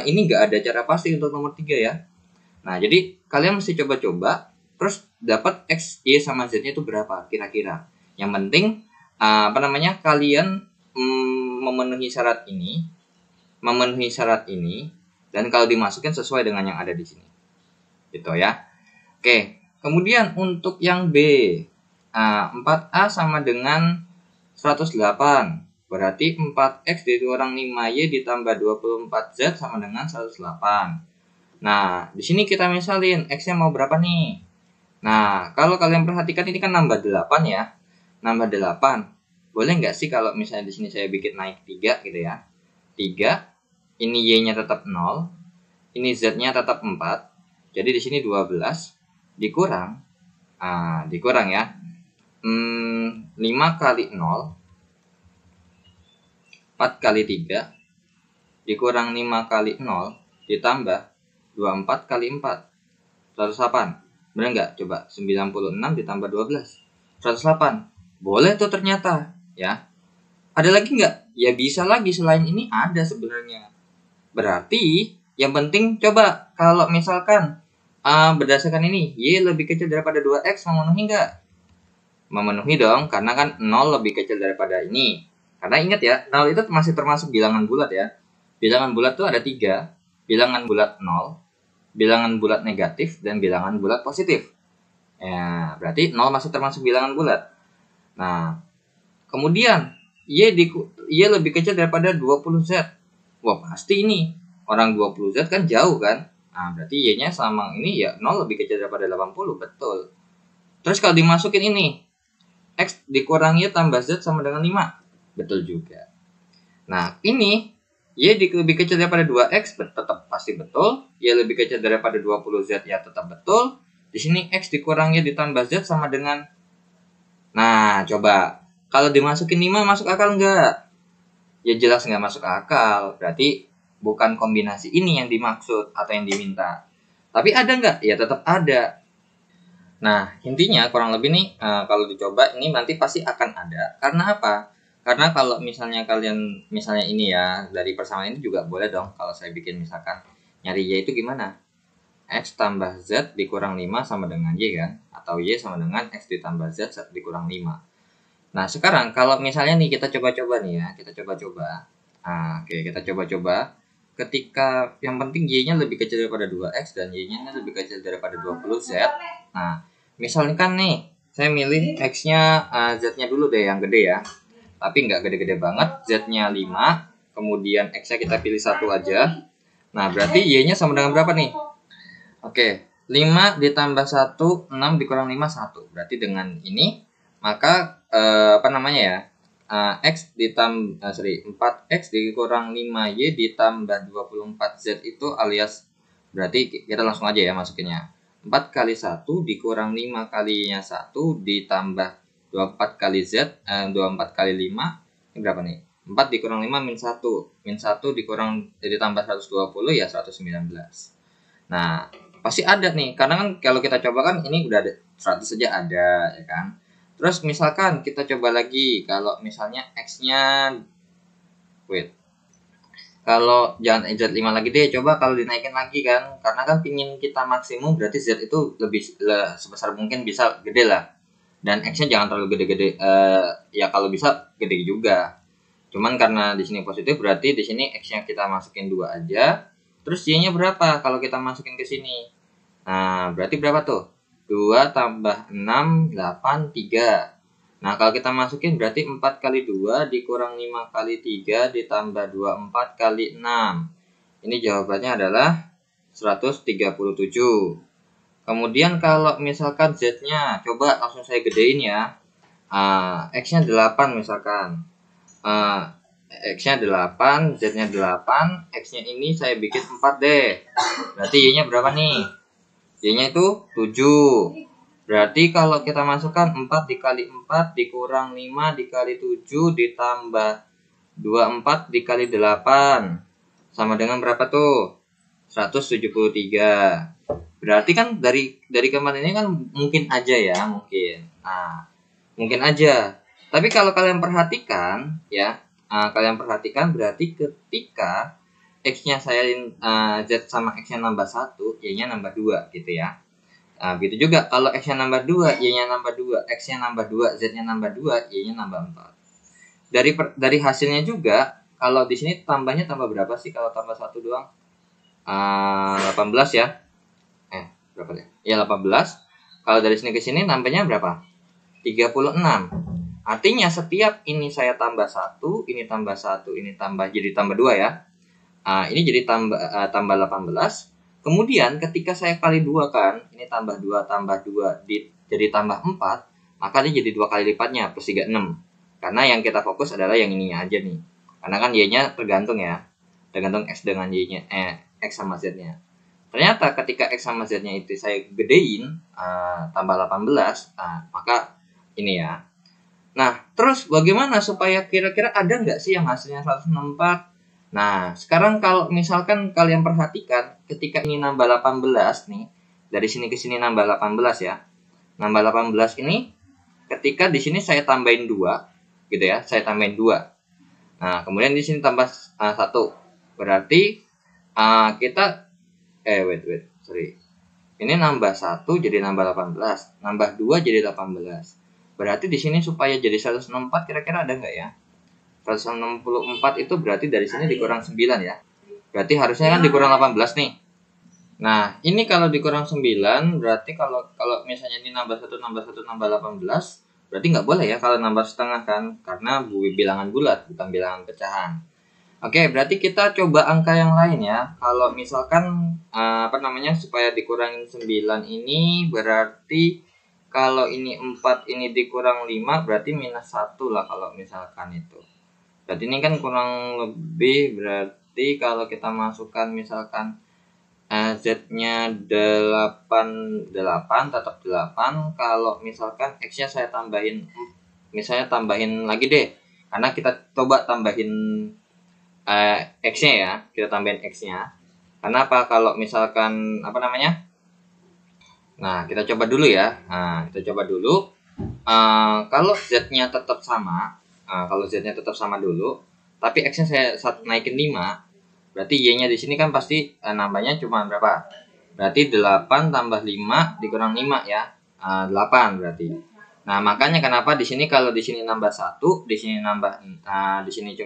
ini nggak ada cara pasti untuk nomor 3 ya. Nah, jadi kalian mesti coba-coba. Terus dapat X, Y, sama Z-nya itu berapa kira-kira. Yang penting, kalian memenuhi syarat ini. Dan kalau dimasukin sesuai dengan yang ada di sini. Gitu ya. Oke, kemudian untuk yang B, 4A sama dengan 108. Berarti 4X dikurang 5Y ditambah 24Z sama dengan 108. Nah, di sini kita misalin X-nya mau berapa nih? Nah, kalau kalian perhatikan ini kan nambah 8 ya. Nambah 8. Boleh nggak sih kalau misalnya di sini saya bikin naik 3 gitu ya. 3, ini Y-nya tetap 0, ini Z-nya tetap 4. Jadi di sini 12 dikurang ya. 5 kali 0, 4 kali 3 dikurang 5 kali 0 ditambah 24 kali 4, 108. Bener nggak? Coba 96 ditambah 12, 108. Boleh tuh ternyata ya. Ada lagi nggak? Ya bisa lagi, selain ini ada sebenarnya. Berarti yang penting coba kalau misalkan berdasarkan ini Y lebih kecil daripada 2X, memenuhi nggak? Memenuhi dong, karena kan 0 lebih kecil daripada ini. Karena ingat ya, 0 itu masih termasuk bilangan bulat ya. Bilangan bulat tuh ada 3. Bilangan bulat 0, bilangan bulat negatif, dan bilangan bulat positif. Ya, berarti 0 masih termasuk bilangan bulat. Nah, kemudian Y lebih kecil daripada 20Z. Wah, pasti ini. Orang 20Z kan jauh kan. Nah, berarti Y-nya sama ini ya 0 lebih kecil daripada 80. Betul. Terus kalau dimasukin ini, X dikurang Y tambah Z sama dengan 5. Betul juga. Nah, ini Y lebih kecil daripada 2X, tetap pasti betul. Y lebih kecil daripada 20Z, ya tetap betul. Di sini X dikurang Y ditambah Z sama dengan... Nah, coba. Kalau dimasukin 5 masuk akal nggak? Ya jelas nggak masuk akal. Berarti bukan kombinasi ini yang dimaksud atau yang diminta. Tapi ada nggak? Ya tetap ada. Nah, intinya kurang lebih nih, kalau dicoba ini nanti pasti akan ada. Karena apa? Karena kalau misalnya kalian, misalnya ini ya, dari persamaan ini juga boleh dong. Kalau saya bikin misalkan nyari Y itu gimana? X tambah Z dikurang 5 sama dengan Y kan? Atau Y sama dengan X ditambah Z dikurang 5. Nah, sekarang kalau misalnya nih kita coba-coba nih ya, kita coba-coba. Oke, kita coba-coba. Ketika yang penting Y-nya lebih kecil daripada 2X dan Y-nya lebih kecil daripada 20Z. Nah, misalkan nih, saya milih X-nya, Z-nya dulu deh yang gede ya. Tapi nggak gede-gede banget, Z-nya 5, kemudian X-nya kita pilih 1 aja. Nah, berarti Y-nya sama dengan berapa nih? Oke, 5 ditambah 1, 6 dikurang 5, 1. Berarti dengan ini, maka X ditambah 4X dikurang 5Y ditambah 24Z itu alias, berarti kita langsung aja ya masukinnya. 4 kali 1 dikurang 5 kalinya 1 ditambah 24 kali Z, 24 kali 5, ini berapa nih? 4 dikurang 5 min 1. Min 1 dikurang ditambah 120 ya 119. Nah, pasti ada nih. Karena kan kalau kita coba kan ini udah ada 100 saja ada ya kan. Terus misalkan kita coba lagi kalau misalnya X-nya kalau jangan Z5 lagi deh, coba kalau dinaikin lagi kan. Karena kan pingin kita maksimum, berarti Z itu lebih sebesar mungkin bisa gede lah. Dan X-nya jangan terlalu gede-gede, ya kalau bisa gede juga. Cuman karena di sini positif, berarti di sini X-nya kita masukin 2 aja. Terus Y-nya berapa kalau kita masukin ke sini? Nah, berarti berapa tuh? 2 tambah 6, 8, 3. Nah, kalau kita masukin berarti 4 kali 2 dikurang 5 kali 3 ditambah 24 kali 6. Ini jawabannya adalah 137. Kemudian kalau misalkan Z-nya, coba langsung saya gedein ya. X-nya 8 misalkan. X-nya 8, Z-nya 8, X-nya ini saya bikin 4 deh. Berarti Y-nya berapa nih? Y-nya itu 7. Berarti kalau kita masukkan 4 dikali 4 dikurang 5 dikali 7 ditambah 24 dikali 8. sama dengan berapa tuh? 173. Berarti kan dari kemarin ini kan mungkin aja ya, mungkin. Nah, mungkin aja. Tapi kalau kalian perhatikan ya, kalian perhatikan berarti ketika X-nya saya Z sama X-nya nambah 1, Y-nya nambah 2 gitu ya. Nah, begitu juga kalau X-nya nambah 2, Y-nya nambah 2, X-nya nambah 2, Z-nya nambah 2, Y-nya nambah 4. Dari hasilnya juga, kalau di sini tambahnya tambah berapa sih kalau tambah 1 doang? 18 ya. Berapa ya? Ya 18. Kalau dari sini ke sini nambahnya berapa? 36. Artinya setiap ini saya tambah 1, ini tambah 1, ini jadi tambah 2 ya. Ini jadi tambah 18. Kemudian ketika saya kali 2 kan, ini tambah 2 jadi tambah 4, maka dia jadi 2 kali lipatnya plus 36. Karena yang kita fokus adalah yang ininya aja nih. Karena kan Y-nya tergantung ya. Tergantung X dengan Y-nya, X sama Z-nya. Ternyata ketika X sama Z-nya itu saya gedein, tambah 18, maka ini ya. Nah, terus bagaimana supaya kira-kira ada nggak sih yang hasilnya 164? Nah, sekarang kalau misalkan kalian perhatikan, ketika ini nambah 18 nih, dari sini ke sini nambah 18 ya. Nambah 18 ini, ketika di sini saya tambahin 2, gitu ya, saya tambahin 2. Nah, kemudian di sini tambah 1. Berarti kita sorry. Ini nambah 1 jadi nambah 18, nambah 2 jadi 18. Berarti di sini supaya jadi 164 kira-kira ada nggak ya? 164 itu berarti dari sini dikurang 9 ya. Berarti harusnya kan dikurang 18 nih. Nah, ini kalau dikurang 9 berarti kalau misalnya ini nambah 1 nambah 1 nambah 18, berarti nggak boleh ya kalau nambah setengah kan, karena bilangan bulat bukan bilangan pecahan. Oke, berarti kita coba angka yang lain ya. Kalau misalkan supaya dikurangin 9 ini berarti kalau ini 4 ini dikurang 5 berarti minus 1 lah kalau misalkan itu. Berarti ini kan kurang lebih berarti kalau kita masukkan misalkan Z-nya 8 tetap 8. Kalau misalkan X-nya saya tambahin, misalnya tambahin lagi deh. Karena kita coba tambahin X-nya ya, kita tambahin X-nya. Karena apa? Kalau misalkan nah kita coba dulu ya. Kita coba dulu. Kalau Z-nya tetap sama, dulu, tapi X-nya saya naikin 5, berarti Y-nya di sini kan pasti nambahnya cuma berapa? Berarti 8 tambah 5 dikurang 5 ya. 8 berarti. Nah, makanya kenapa di sini kalau di sini nambah 1, di sini nambah di sini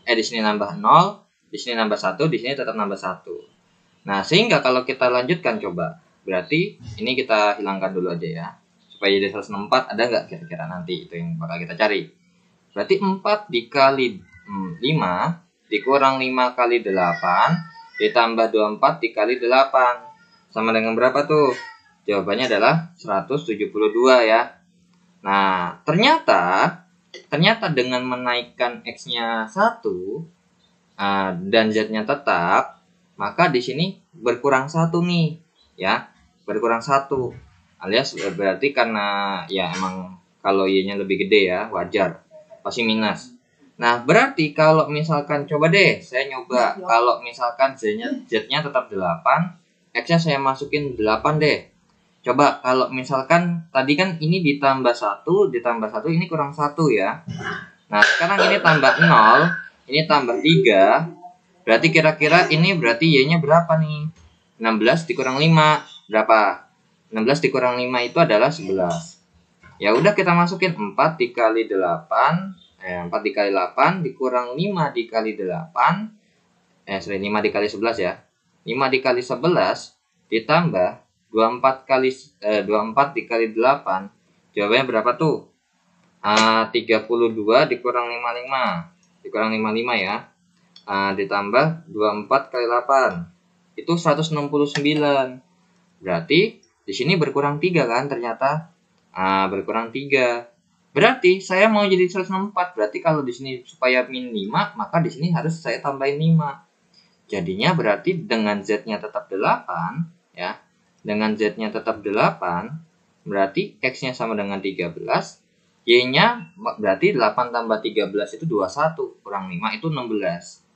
di sini nambah 0, di sini nambah 1, di sini tetap nambah 1. Nah, sehingga kalau kita lanjutkan coba, berarti ini kita hilangkan dulu aja ya. Supaya jadi 164 ada nggak kira-kira nanti, itu yang bakal kita cari. Berarti 4 dikali 5 dikurang 5 kali 8 ditambah 24 dikali 8 sama dengan berapa tuh? Jawabannya adalah 172 ya. Nah, ternyata dengan menaikkan X-nya 1 dan Z-nya tetap, maka di sini berkurang 1 nih ya. Berkurang 1 alias berarti karena ya emang kalau Y-nya lebih gede ya, wajar pasti minus. Nah, berarti kalau misalkan coba deh saya nyoba, kalau misalkan Z-nya tetap 8, X-nya saya masukin 8 deh. Coba kalau misalkan tadi kan ini ditambah 1 ini kurang 1 ya. Nah, sekarang ini tambah 0, ini tambah 3. Berarti kira-kira ini berarti Y-nya berapa nih? 16 dikurang 5 berapa? 16 dikurang 5 itu adalah 11. Ya udah kita masukin 4 dikali 8, 4 dikali 8 dikurang 5 dikali 8, 5 dikali 11 ya. 5 dikali 11 ditambah 24 dikali 8, jawabannya berapa tuh? 32 dikurang 55 ya. Ditambah 24 kali 8 itu 169. Berarti di sini berkurang 3 kan ternyata. Berkurang 3. Berarti saya mau jadi 164. Berarti kalau di sini supaya min 5, maka di sini harus saya tambahin 5. Jadinya berarti dengan Z-nya tetap 8 ya. Dengan Z-nya tetap 8, berarti X-nya sama dengan 13, Y-nya berarti 8 tambah 13 itu 21, kurang 5 itu 16.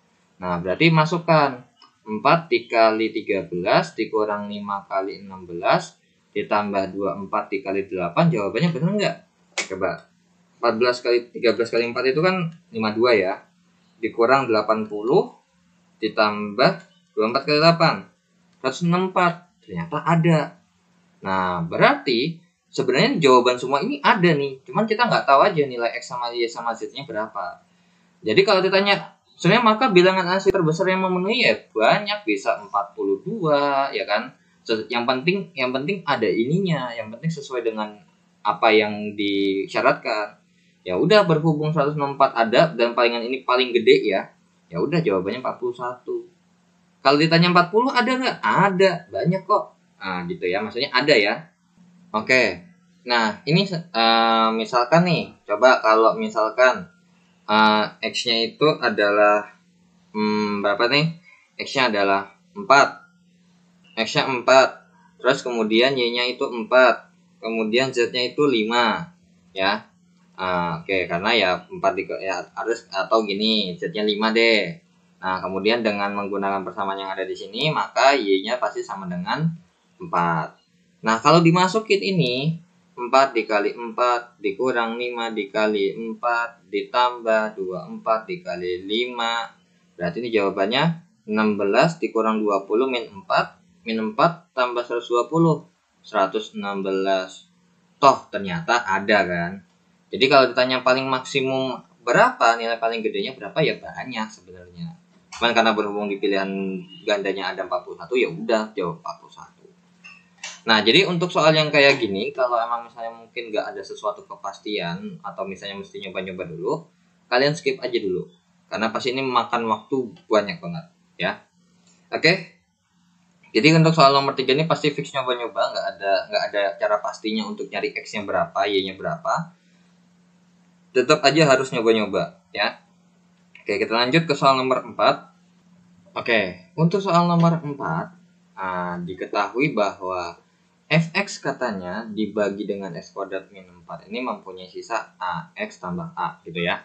Nah, berarti masukkan 4 dikali 13 dikurang 5 kali 16 ditambah 24 dikali 8, jawabannya benar nggak? Coba. 14 kali 13 kali 4 itu kan 52 ya. Dikurang 80 ditambah 24 kali 8. 164. Ternyata ada. Nah, berarti sebenarnya jawaban semua ini ada nih. Cuman kita nggak tahu aja nilai X sama Y sama Z-nya berapa. Jadi kalau ditanya, sebenarnya maka bilangan asli terbesar yang memenuhi ya banyak, bisa 42 ya kan. Yang penting ada ininya, yang penting sesuai dengan apa yang disyaratkan. Ya udah, berhubung 164 ada dan palingan ini paling gede ya. Ya udah, jawabannya 41. Kalau ditanya 40 ada nggak? Ada, banyak kok. Nah, gitu ya, maksudnya ada ya. Oke. Nah, ini misalkan nih, coba kalau misalkan X-nya itu adalah berapa nih? X-nya adalah 4. X-nya 4. Terus kemudian Y-nya itu 4. Kemudian Z-nya itu 5. Ya. Oke, karena ya 4 ya harus, atau gini, Z-nya 5 deh. Nah, kemudian dengan menggunakan persamaan yang ada di sini, maka Y-nya pasti sama dengan 4. Nah, kalau dimasukin ini, 4 dikali 4 dikurang 5 dikali 4 ditambah 24 dikali 5. Berarti ini jawabannya 16 dikurang 20 min 4 tambah 120. 116. Toh ternyata ada kan. Jadi kalau ditanya paling maksimum berapa, nilai paling gedenya berapa, ya banyak sebenarnya. Cuman karena berhubung di pilihan gandanya ada 41, ya udah jawab 41. Nah, jadi untuk soal yang kayak gini, kalau emang misalnya mungkin nggak ada sesuatu kepastian, atau misalnya mesti nyoba-nyoba dulu, kalian skip aja dulu. Karena pasti ini memakan waktu banyak banget, ya. Oke. Jadi untuk soal nomor 3 ini pasti fix nyoba-nyoba, nggak ada cara pastinya untuk nyari X-nya berapa, Y-nya berapa. Tetap aja harus nyoba-nyoba, ya. Oke, kita lanjut ke soal nomor 4. Oke, untuk soal nomor 4, diketahui bahwa fx katanya dibagi dengan x kuadrat min 4 ini mempunyai sisa ax tambah a gitu ya.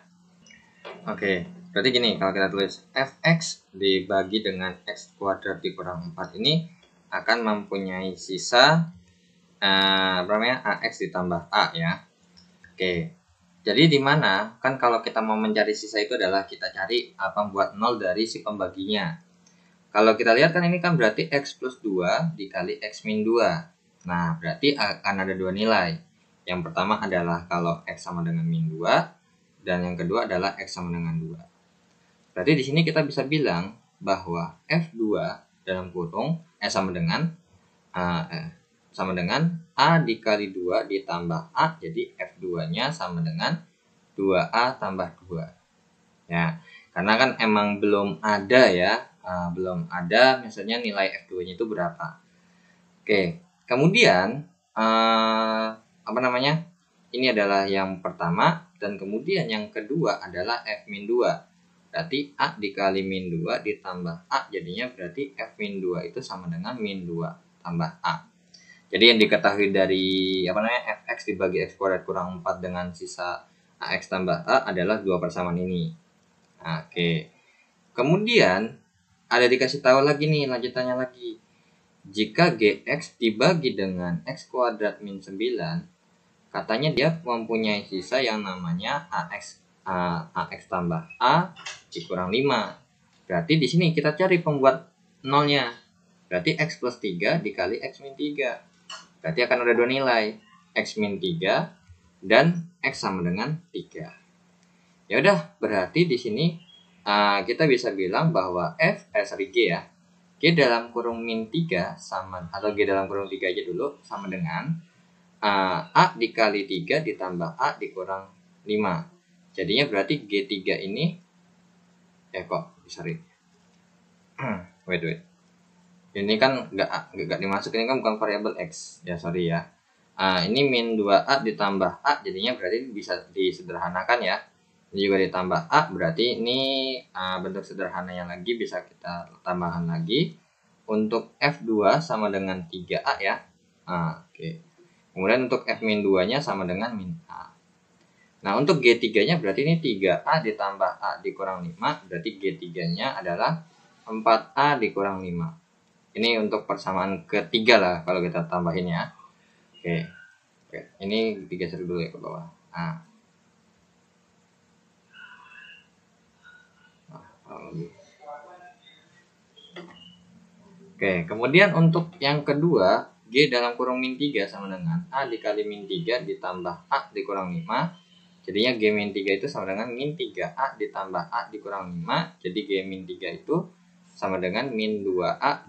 Oke, berarti gini, kalau kita tulis fx dibagi dengan x kuadrat dikurang 4 ini akan mempunyai sisa ax ditambah a ya. Oke, jadi di mana kan kalau kita mau mencari sisa itu adalah kita cari pembuat 0 dari si pembaginya. Kalau kita lihat kan ini kan berarti x plus 2 dikali x min 2. Nah, berarti akan ada dua nilai. Yang pertama adalah kalau x sama dengan min 2, dan yang kedua adalah x sama dengan 2. Berarti di sini kita bisa bilang bahwa f2 dalam kurung sama dengan a dikali 2 ditambah a, jadi f2-nya sama dengan 2a tambah 2. Ya, karena kan emang belum ada ya, misalnya nilai f2-nya itu berapa. Oke, kemudian ini adalah yang pertama, dan kemudian yang kedua adalah f min 2. Berarti a dikali min 2 ditambah a, jadinya berarti f min 2 itu sama dengan min 2 tambah a. Jadi yang diketahui dari fx dibagi x kuadrat kurang 4 dengan sisa ax tambah a adalah dua persamaan ini. Oke. Kemudian ada dikasih tahu lagi nih, lanjutannya lagi. Jika gx dibagi dengan x kuadrat min 9, katanya dia mempunyai sisa yang namanya ax tambah a dikurang 5. Berarti di sini kita cari pembuat nolnya. Berarti x plus 3 dikali x min 3. Berarti akan ada dua nilai, x min 3 dan x sama dengan 3. Ya udah, berarti di sini kita bisa bilang bahwa G ya. G dalam kurung min 3 sama, atau G dalam kurung 3 aja dulu, sama dengan A dikali 3 ditambah A dikurang 5. Jadinya berarti G3 ini wait. Ini kan nggak dimasukin, ini kan bukan variabel X. Ya, sorry ya. Ini min 2A ditambah A, jadinya berarti bisa disederhanakan ya. Ini juga ditambah A, berarti ini bentuk sederhananya lagi bisa kita tambahkan lagi. Untuk F2 sama dengan 3A ya. Oke. Kemudian untuk F min 2 nya sama dengan min A. Nah, untuk G3-nya berarti ini 3A ditambah A dikurang 5, berarti G3-nya adalah 4A dikurang 5. Ini untuk persamaan ketiga lah kalau kita tambahin ya. Oke. Ini digeser dulu ya ke bawah. Nah. Oke, kemudian untuk yang kedua, G dalam kurung min 3 sama dengan A dikali min 3 ditambah A dikurang 5. Jadinya G min 3 itu sama dengan min 3A ditambah A dikurang 5. Jadi G min 3 itu sama dengan min 2A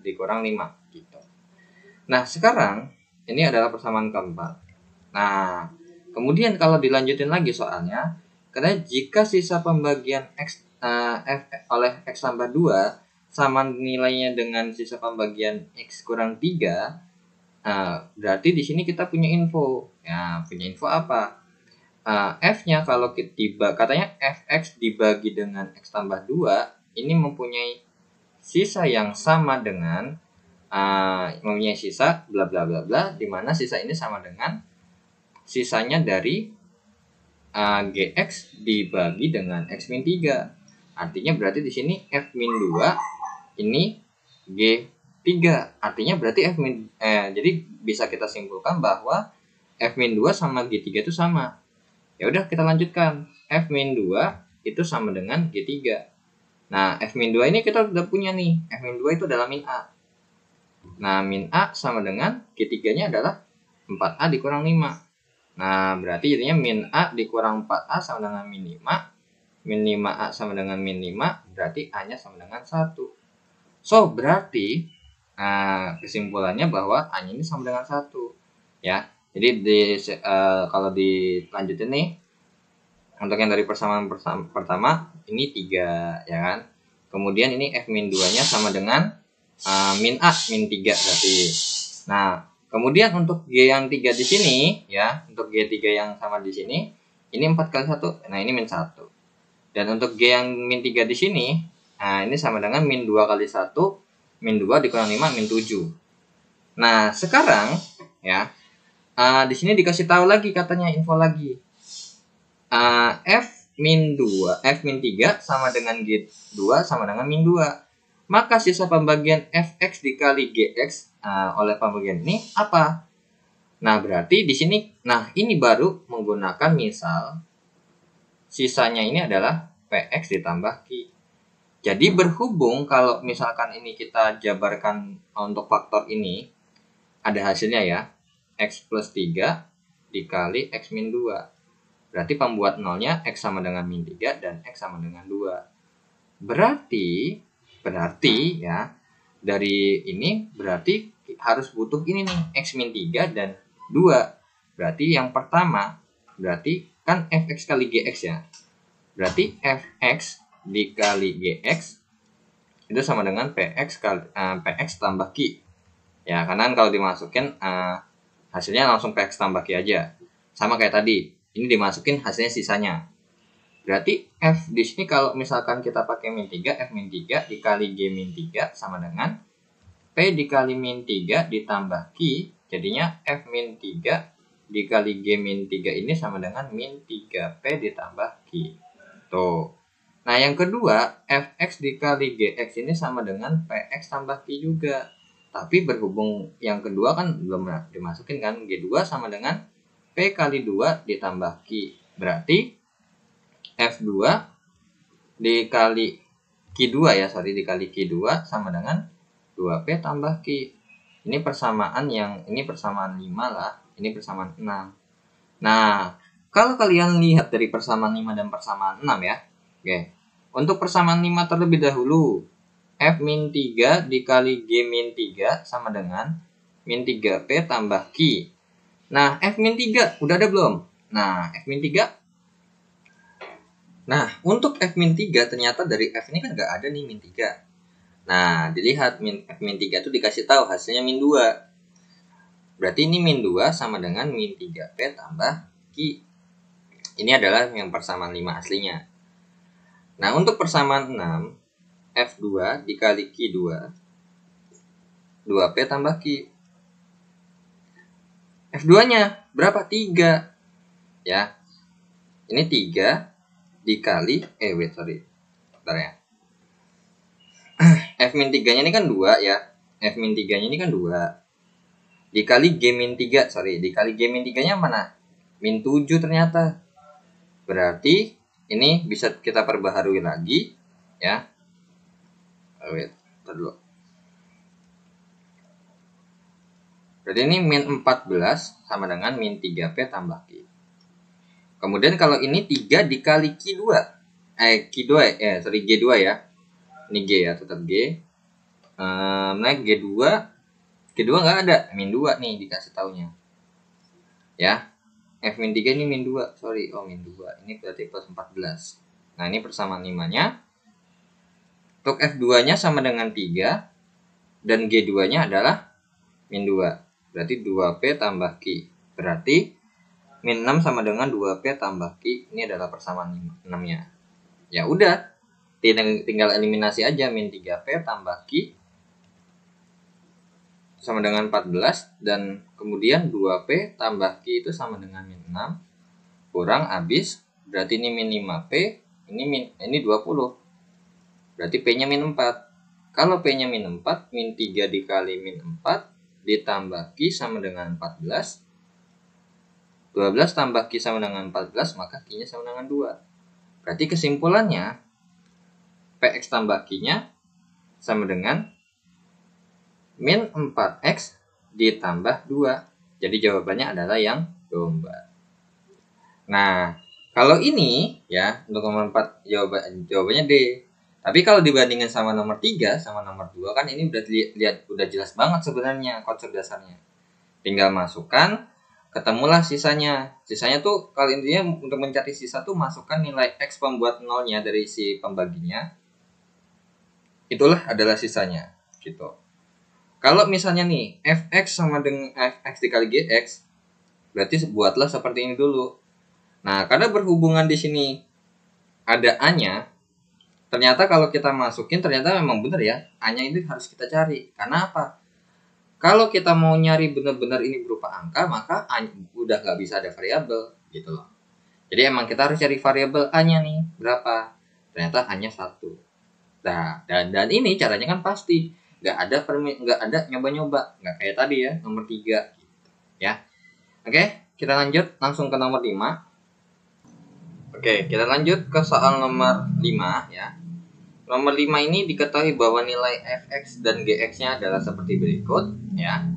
dikurang 5 gitu. Nah, sekarang ini adalah persamaan keempat. Nah, kemudian kalau dilanjutin lagi soalnya, karena jika sisa pembagian X F oleh X tambah 2 sama nilainya dengan sisa pembagian X kurang 3, berarti di sini kita punya info. Ya, punya info apa? F-nya kalau katanya Fx dibagi dengan X tambah 2 ini mempunyai sisa yang sama dengan mempunyai sisa bla bla bla bla, di mana sisa ini sama dengan sisanya dari Gx dibagi dengan X min 3. Artinya berarti di sini F min 2 ini G3. Artinya berarti jadi bisa kita simpulkan bahwa F min 2 sama G3 itu sama. Ya udah kita lanjutkan. F min 2 itu sama dengan G3. Nah, F min 2 ini kita udah punya nih. F min 2 itu adalah min A. Nah, min A sama dengan G3-nya adalah 4A dikurang 5. Nah, berarti jadinya min A dikurang 4A sama dengan min 5. Min 5A sama dengan min 5. Berarti A-nya sama dengan 1. So, berarti kesimpulannya bahwa A-nya ini sama dengan 1. Ya, jadi kalau dilanjutin nih, untuk yang dari persamaan pertama, ini 3, ya kan. Kemudian ini F min 2-nya sama dengan min A, min 3 berarti. Nah, kemudian untuk G yang 3 di sini, ya, untuk G3 yang sama di sini, ini 4 kali 1, nah ini min 1. Dan untuk G yang min 3 di sini, nah, ini sama dengan min 2 kali 1, min 2 dikurang 5, min 7. Nah, sekarang ya, di sini dikasih tahu lagi katanya info lagi. F min 2, F min 3 sama dengan G2 sama dengan min 2. Maka sisa pembagian Fx dikali Gx oleh pembagian ini apa? Nah, berarti di sini, nah ini baru menggunakan misal sisanya ini adalah Px ditambah Q. Jadi berhubung kalau misalkan ini kita jabarkan untuk faktor ini, ada hasilnya ya, X plus 3 dikali X min 2. Berarti pembuat nolnya X sama dengan min 3 dan X sama dengan 2. Berarti ya, dari ini berarti harus butuh ini nih, X min 3 dan 2. Berarti yang pertama, berarti kan Fx kali Gx ya. Berarti Fx dikali Gx itu sama dengan Px tambah Q. Ya, karena kalau dimasukin hasilnya langsung Px tambah Q aja. Sama kayak tadi, ini dimasukin hasilnya sisanya. Berarti F di sini kalau misalkan kita pakai min 3, F min 3 dikali G min 3 sama dengan P dikali min 3 ditambah Q, jadinya F min 3 dikali G min 3 ini sama dengan min 3P ditambah Q. Tuh. Nah, yang kedua, Fx dikali Gx ini sama dengan Px tambah Q juga. Tapi berhubung yang kedua kan belum dimasukin kan, G2 sama dengan P kali 2 ditambah Q. Berarti F2 dikali Q2 ya, dikali Q2 sama dengan 2P tambah Q. Ini persamaan 5 lah, ini persamaan 6. Nah, kalau kalian lihat dari persamaan 5 dan persamaan 6 ya. Oke. Untuk persamaan 5 terlebih dahulu, F min 3 dikali G min 3 sama dengan min 3P tambah Q. Nah, F min 3 udah ada belum? Nah, F min 3. Nah, untuk F min 3 ternyata dari F ini kan nggak ada nih min 3. Nah, dilihat F min 3 itu dikasih tahu hasilnya min 2. Berarti ini min 2 sama dengan min 3P tambah Q. Ini adalah yang persamaan 5 aslinya. Nah, untuk persamaan 6, F2 dikali Q2, 2P tambah Q. F2-nya berapa? 3. Ya. Ini 3 dikali bentar ya. F min 3 nya ini kan 2 ya. F min 3 nya ini kan 2 dikali G min 3, dikali G min 3 nya mana? Min 7 ternyata. Berarti ini bisa kita perbaharui lagi ya. Dulu. Berarti ini min 14 sama dengan min 3P tambah Q. Kemudian kalau ini 3 dikali Q2. Q2 G2 ya. Ini G ya, tetap G. Naik G2. G2 nggak ada, min 2 nih dikasih taunya. Ya. F min 3 ini min 2, min 2. Ini berarti plus 14. Nah, ini persamaan 5-nya. Untuk F2-nya sama dengan 3 dan G2-nya adalah min 2. Berarti 2P tambah Q. Berarti min 6 sama dengan 2P tambah Q. Ini adalah persamaan 6-nya. Ya udah, tinggal eliminasi aja. Min 3P tambah Q sama dengan 14, dan kemudian 2P tambah Q itu sama dengan min 6 kurang habis, berarti ini min 5P, ini 20. Berarti P-nya min 4. Kalau P-nya min 4, min 3 dikali min 4 ditambah Q sama dengan 14. 12 tambah Q sama dengan 14, maka Q-nya sama dengan 2. Berarti kesimpulannya PX tambah Q-nya sama dengan min 4X ditambah 2. Jadi jawabannya adalah yang domba. Nah, kalau ini ya untuk nomor 4 jawabannya D. Tapi kalau dibandingkan sama nomor 3 sama nomor 2 kan ini udah jelas banget sebenarnya konsep dasarnya. Tinggal masukkan, ketemulah sisanya. Sisanya tuh kalau intinya untuk mencari sisa tuh masukkan nilai X pembuat nolnya dari si pembaginya. Itulah adalah sisanya gitu. Kalau misalnya nih fx sama dengan fx dikali gx, berarti buatlah seperti ini dulu. Nah, karena berhubungan di sini ada a-nya, ternyata kalau kita masukin ternyata memang benar ya, a-nya itu harus kita cari. Karena apa? Kalau kita mau nyari benar-benar ini berupa angka, maka a udah nggak bisa ada variabel gitu loh. Jadi emang kita harus cari variabel a-nya nih berapa? Ternyata hanya 1. Nah, dan ini caranya kan pasti. Nggak ada nyoba-nyoba, nggak kayak tadi ya nomor 3 gitu, ya. Oke, kita lanjut langsung ke nomor 5. Oke, kita lanjut ke soal nomor 5 ya. Nomor 5 ini diketahui bahwa nilai fx dan gx-nya adalah seperti berikut ya.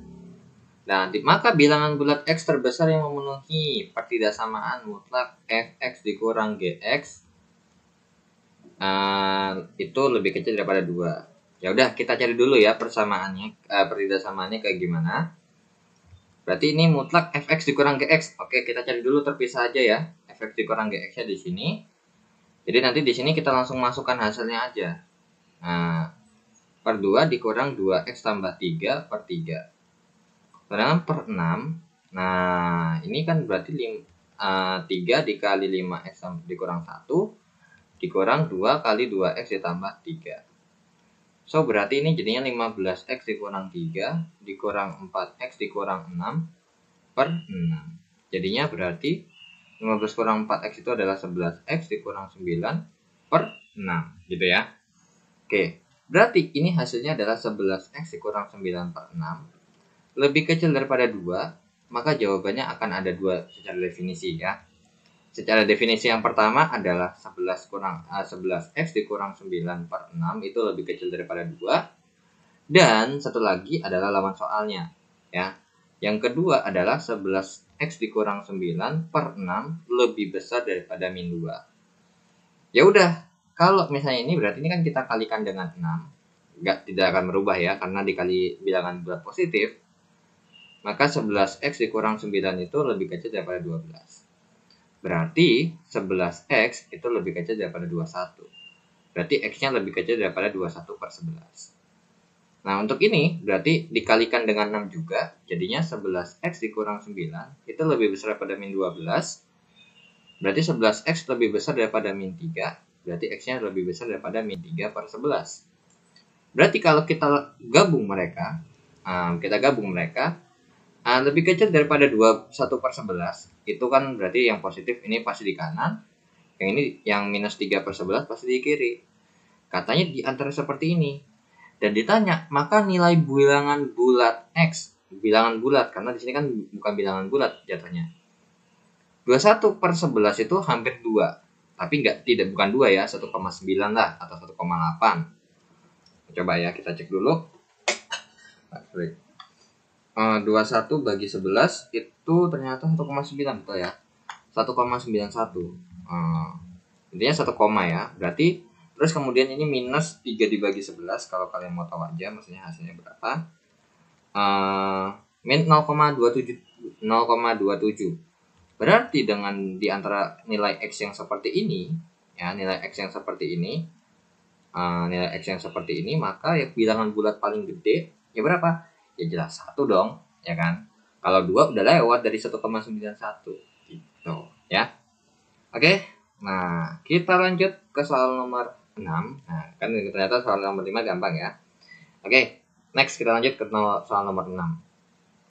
Nah, maka bilangan bulat x terbesar yang memenuhi pertidaksamaan mutlak fx dikurang gx itu lebih kecil daripada 2. Ya udah, kita cari dulu ya persamaannya, pertidaksamaannya kayak gimana. Berarti ini mutlak fx dikurang gx. Oke, kita cari dulu terpisah aja ya. Fx dikurang gx-nya di sini. Jadi nanti di sini kita langsung masukkan hasilnya aja. Nah, per 2 dikurang 2x tambah 3 per 3. Sedangkan per 6. Nah, ini kan berarti 3 dikali 5x dikurang 1 dikurang 2 kali 2x ditambah 3. So, berarti ini jadinya 15x dikurang 3 dikurang 4x dikurang 6 per 6. Jadinya berarti 15 kurang 4x itu adalah 11x dikurang 9 per 6. Gitu ya. Oke, berarti ini hasilnya adalah 11x dikurang 9 per 6. Lebih kecil daripada 2, maka jawabannya akan ada 2 secara definisi ya. Secara definisi yang pertama adalah 11x dikurang 9 per 6 itu lebih kecil daripada 2. Dan satu lagi adalah lawan soalnya ya. Yang kedua adalah 11x dikurang 9 per 6 lebih besar daripada min 2. Ya udah, kalau misalnya ini berarti ini kan kita kalikan dengan 6. Tidak akan berubah ya karena dikali bilangan bulat positif. Maka 11x dikurang 9 itu lebih kecil daripada 12. Berarti 11x itu lebih kecil daripada 21. Berarti x-nya lebih kecil daripada 21 per 11. Nah, untuk ini berarti dikalikan dengan 6 juga. Jadinya 11x dikurang 9 itu lebih besar daripada min 12. Berarti 11x lebih besar daripada min 3. Berarti x-nya lebih besar daripada min 3 per 11. Berarti kalau kita gabung mereka, Lebih kecil daripada 1/11 itu kan berarti yang positif ini pasti di kanan, yang ini yang minus 3/11 pasti di kiri. Katanya di antara seperti ini. Dan ditanya, maka nilai bilangan bulat X, bilangan bulat, karena di sini kan bukan bilangan bulat jatuhnya. 21/11 itu hampir 2. Tapi bukan 2 ya, 1,9 lah atau 1,8. Coba ya, kita cek dulu. 21 bagi 11 itu ternyata 1,9, betul ya. 1,91. Intinya 1 koma ya. Berarti terus kemudian ini minus 3 dibagi 11 kalau kalian mau tahu aja maksudnya hasilnya berapa. Min 0,27. Berarti dengan di antara nilai X yang seperti ini ya, nilai X yang seperti ini maka ya bilangan bulat paling gede ya berapa? Ya jelas 1 dong, ya kan? Kalau 2 udah lewat dari 1,91 gitu ya. Oke. Nah, kita lanjut ke soal nomor 6. Nah, kan ternyata soal nomor 5 gampang ya. Oke, next kita lanjut ke soal nomor 6.